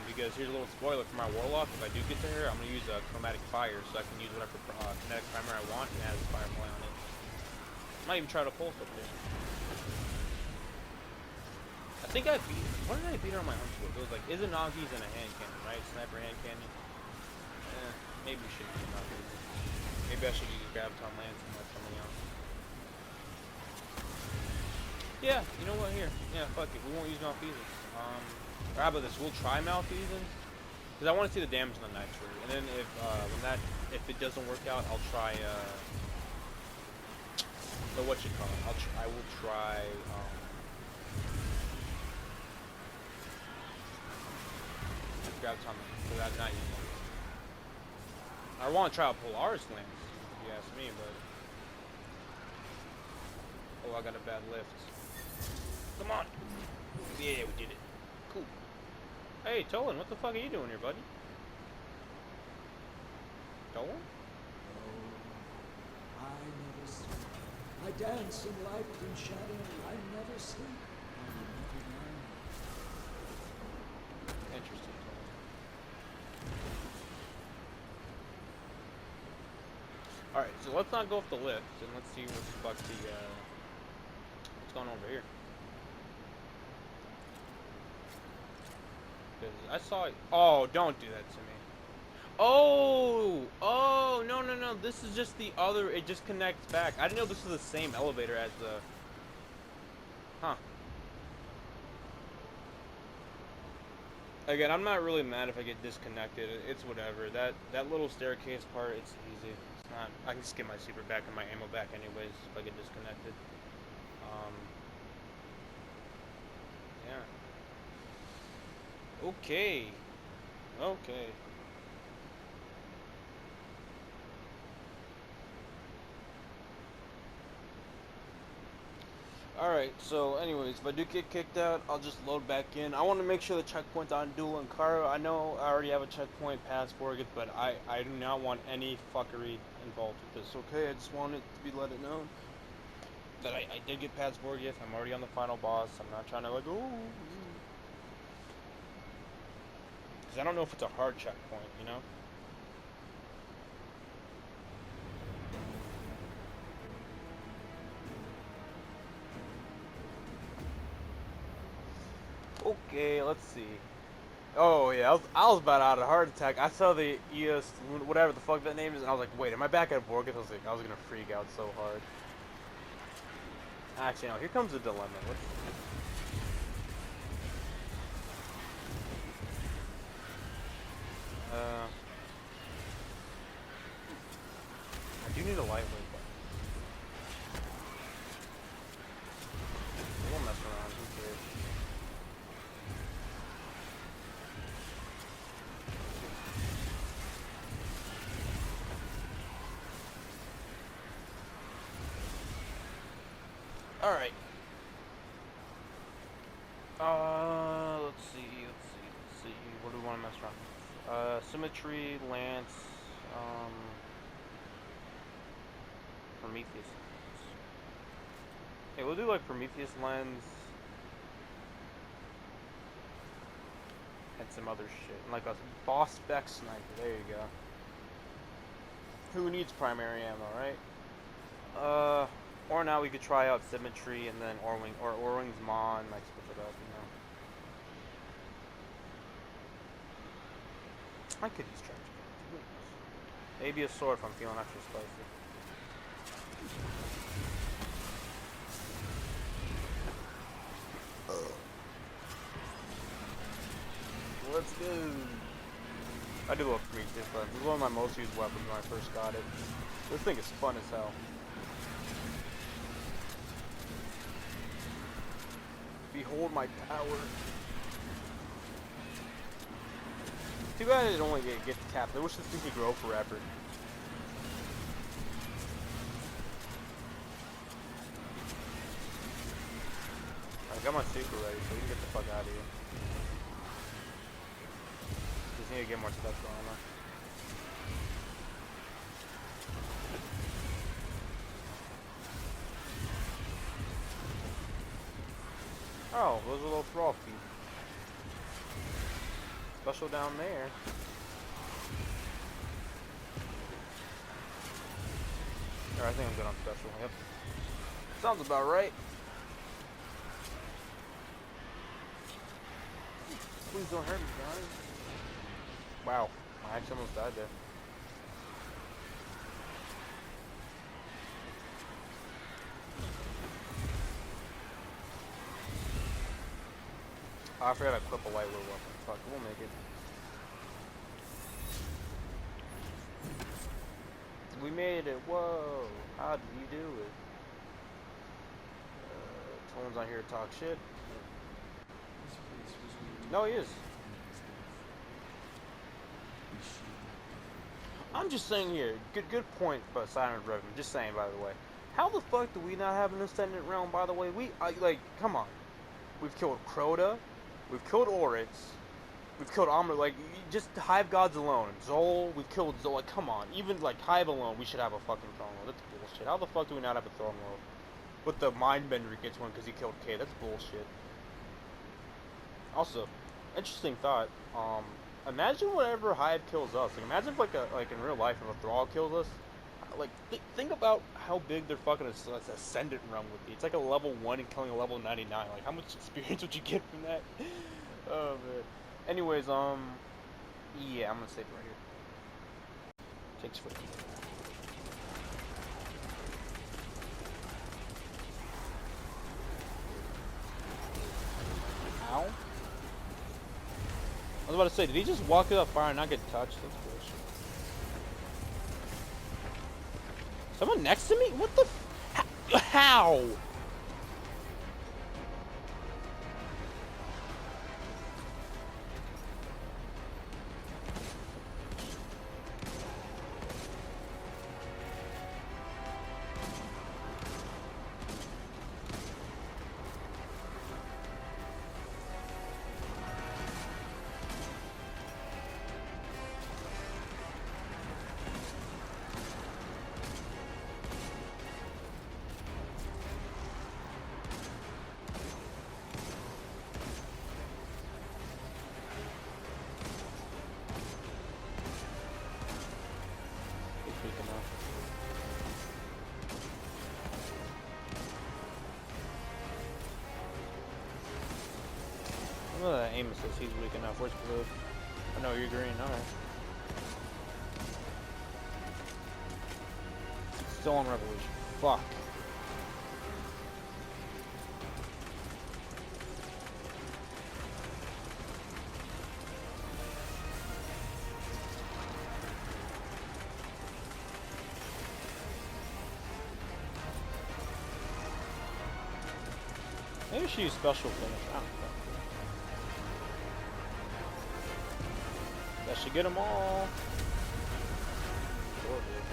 Because here's a little spoiler for my Warlock. If I do get to her, I'm gonna use a Chromatic Fire, so I can use whatever kinetic primer I want and add a Firefly on it. I might even try to pulse up there. I think I beat her. What did I beat her on my hunch with? It was like Izanagi's and a hand cannon, right? Sniper hand cannon. Maybe we should use Malfeasance. Maybe I should use Graviton Lance and let something else. Yeah, you know what? Here. Yeah, fuck it. We won't use Malfeasance. Or how about this? We'll try Malfeasance. Because I want to see the damage on the Night Tree. And then if it doesn't work out, I'll try, so what you call it? I will try, Graviton Lance. Because I'm not using it. I want to try out Polaris Lance, if you ask me, but... Oh, I got a bad lift. Come on! Yeah, we did it. Cool. Hey, Tolan, what the fuck are you doing here, buddy? Tolan? Oh, I never sleep. I dance in light and shadow. I never sleep. I never die. Interesting, Tolan. Alright, so let's not go off the lift, and let's see what the fuck what's going on over here. I saw it. Oh, don't do that to me. Oh, no. This is just the other. It just connects back. I didn't know this was the same elevator as the. Huh. Again, I'm not really mad if I get disconnected. It's whatever. That little staircase part, it's easy. It's not. I can skip my super back and my ammo back anyways if I get disconnected. Yeah. Okay. Alright, so anyways, if I do get kicked out, I'll just load back in. I want to make sure the checkpoint's on Duel and Kara. I know I already have a checkpoint past Borgeth, but I do not want any fuckery involved with this, okay? I just wanted to be let it known that I did get past Borgeth. I'm already on the final boss. I'm not trying to like, oh. Because I don't know if it's a hard checkpoint, you know? Okay, let's see. Oh yeah, I was about out of heart attack. I saw the ES, whatever the fuck that name is, and I was like, wait, am I back at Borgeth? I was gonna freak out so hard. Actually, no, here comes the dilemma. I do need a lightweight weapon. Alright. Let's see. What do we want to mess around with? Symmetry, Lance, Prometheus. Okay, we'll do like Prometheus lens and some other shit. And like a boss spec sniper. There you go. Who needs primary ammo, right? Or now we could try out Symmetry and then Orwing's Mon, like switch it up, you know. I could use charge guns. Maybe a sword if I'm feeling extra spicy. Let's go. I do love Prometheus, but this is one of my most used weapons when I first got it. This thing is fun as hell. Behold my power. Too bad it only gets capped. I wish this thing could grow forever. I got my super ready, so we can get the fuck out of here. Just need to get more special armor. Oh, those are little thrall feet. Special down there. Alright, I think I'm good on special. Yep. Sounds about right. Please don't hurt me, guys. Wow, I actually almost died there. Oh, I forgot to equip a light little weapon. Fuck, we'll make it. We made it. Whoa. How did you do it? Tone's not here to talk shit. No, he is. I'm just saying here. Good point, but Siren's Revenant. Just saying, by the way. How the fuck do we not have an Ascendant Realm, by the way? Come on. We've killed Crota. We've killed Oryx. We've killed Amr. Like, just Hive Gods alone. Zol. We've killed Zol. Like, come on. Even, like, Hive alone, we should have a fucking throne world. That's bullshit. How the fuck do we not have a throne world? But the Mindbender gets one because he killed K. That's bullshit. Also, interesting thought. Imagine whenever Hive kills us. Like, imagine if, like in real life, if a Thrall kills us. Like, think about how big their fucking Ascendant Realm would be. It's like a level 1 and killing a level 99. Like, how much experience would you get from that? Oh, man. Anyways, yeah, I'm gonna save it right here. Takes forever. Ow. I was about to say, did he just walk up fire and not get touched? That's bullshit. Someone next to me? What the f- How? Well, that Amos says he's weak enough. Where's blue? Oh no, you're green. Alright. Still on Revolution. Fuck. Maybe she use special finish. I don't know. That should get them all. Sure, dude.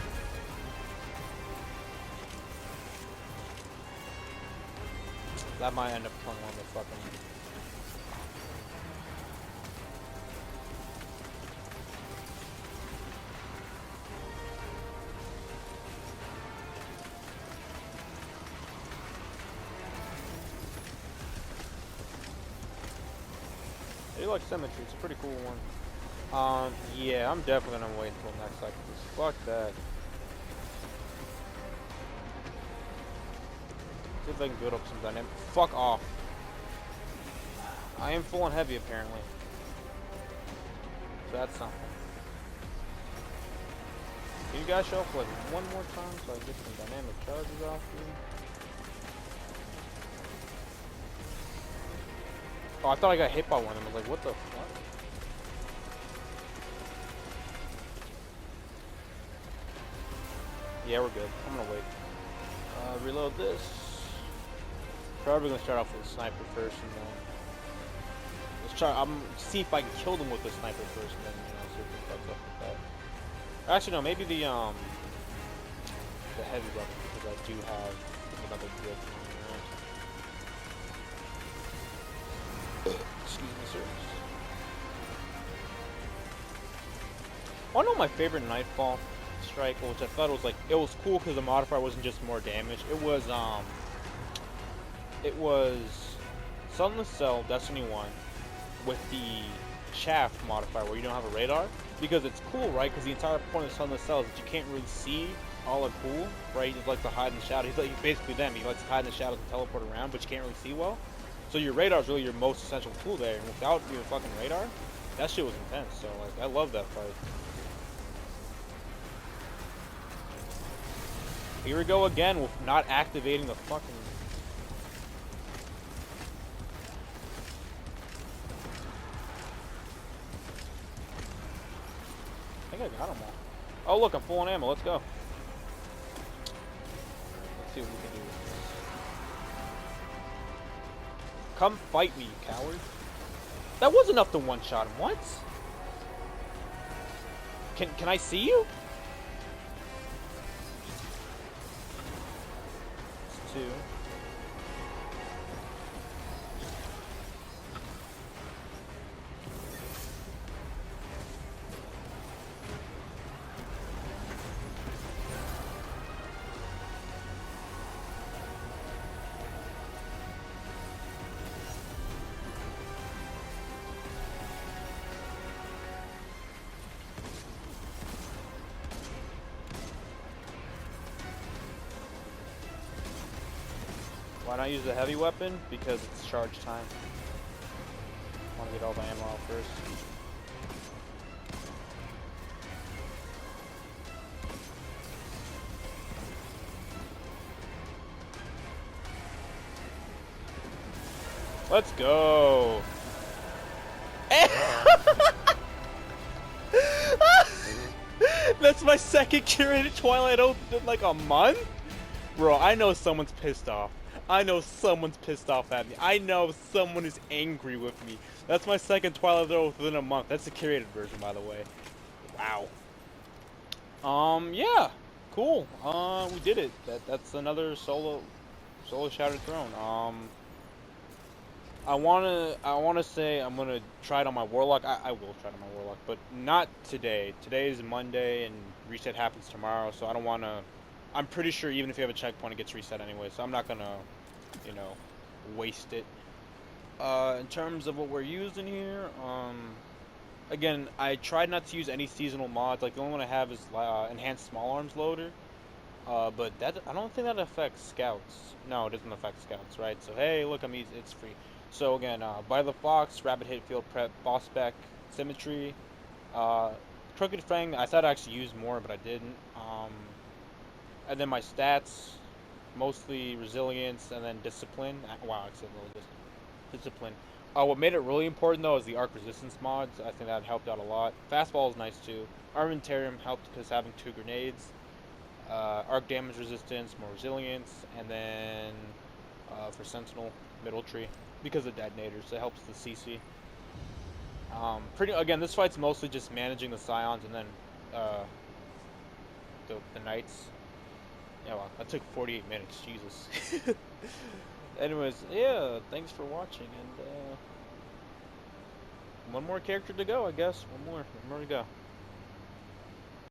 That might end up pulling one of the fucking... I do like Symmetry, it's a pretty cool one. Yeah, I'm definitely gonna wait until next cycle. Fuck that. See if I can build up some dynamic. Fuck off. I am full and heavy apparently. So that's something. Can you guys show up like one more time so I can get some dynamic charges off you? Oh, I thought I got hit by one of them. I was like, what the fuck? Yeah, we're good. I'm gonna wait. Reload this. Probably gonna start off with a sniper first and then... Let's try, see if I can kill them with the sniper first and then, you know, see if it fucks up with that. Actually, no, maybe the heavy weapon, because I do have another grip. Excuse me, sir. I know my favorite Nightfall strike, which I thought was like, it was cool because the modifier wasn't just more damage. It was Sunless Cell, Destiny 1, with the chaff modifier where you don't have a radar. Because it's cool, right? Because the entire point of Sunless Cell is that you can't really see all are cool, right? He likes to hide in the shadows. He's like basically them. He likes to hide in the shadows and teleport around, but you can't really see well. So your radar is really your most essential tool there. And without your fucking radar, that shit was intense. So like, I love that fight. Here we go again with not activating the fucking... I think I got them all. Oh look, I'm full on ammo. Let's go. Let's see what we can do with this. Come fight me, you coward. That was enough to one-shot him. What? Can I see you? It's 2. Why not use the heavy weapon? Because it's charge time. I want to get all the ammo out first. Let's go. That's my second curated Twilight Oath in like a month? Bro, I know someone's pissed off. I know someone's pissed off at me. I know someone is angry with me. That's my second Twilight Oath within a month. That's the curated version, by the way. Wow. Yeah. Cool. We did it. That's another solo Shattered Throne. I wanna say I'm gonna try it on my Warlock. I will try it on my Warlock, but not today. Today is Monday and reset happens tomorrow, so I don't wanna... I'm pretty sure even if you have a checkpoint, it gets reset anyway, so I'm not gonna, you know, waste it. In terms of what we're using here, again, I tried not to use any seasonal mods. Like, the only one I have is Enhanced Small Arms Loader, but that, I don't think that affects Scouts. No, it doesn't affect Scouts, right? So, hey, look, it's free. So, again, By the Fox, Rapid Hit Field Prep, Boss Spec, Symmetry, Crooked Fang, I thought I actually used more, but I didn't. And then my stats, mostly Resilience and then Discipline. Wow, I said a little Discipline. What made it really important, though, is the Arc Resistance mods. I think that helped out a lot. Fastball is nice, too. Armamentarium helped because having 2 grenades. Arc Damage Resistance, more Resilience. And then for Sentinel, Middle Tree. Because of detonators, it helps the CC. Again, this fight's mostly just managing the Scions and then the Knights. Yeah, well, that took 48 minutes, Jesus. anyways, yeah, thanks for watching, and one more character to go, I guess. One more to go.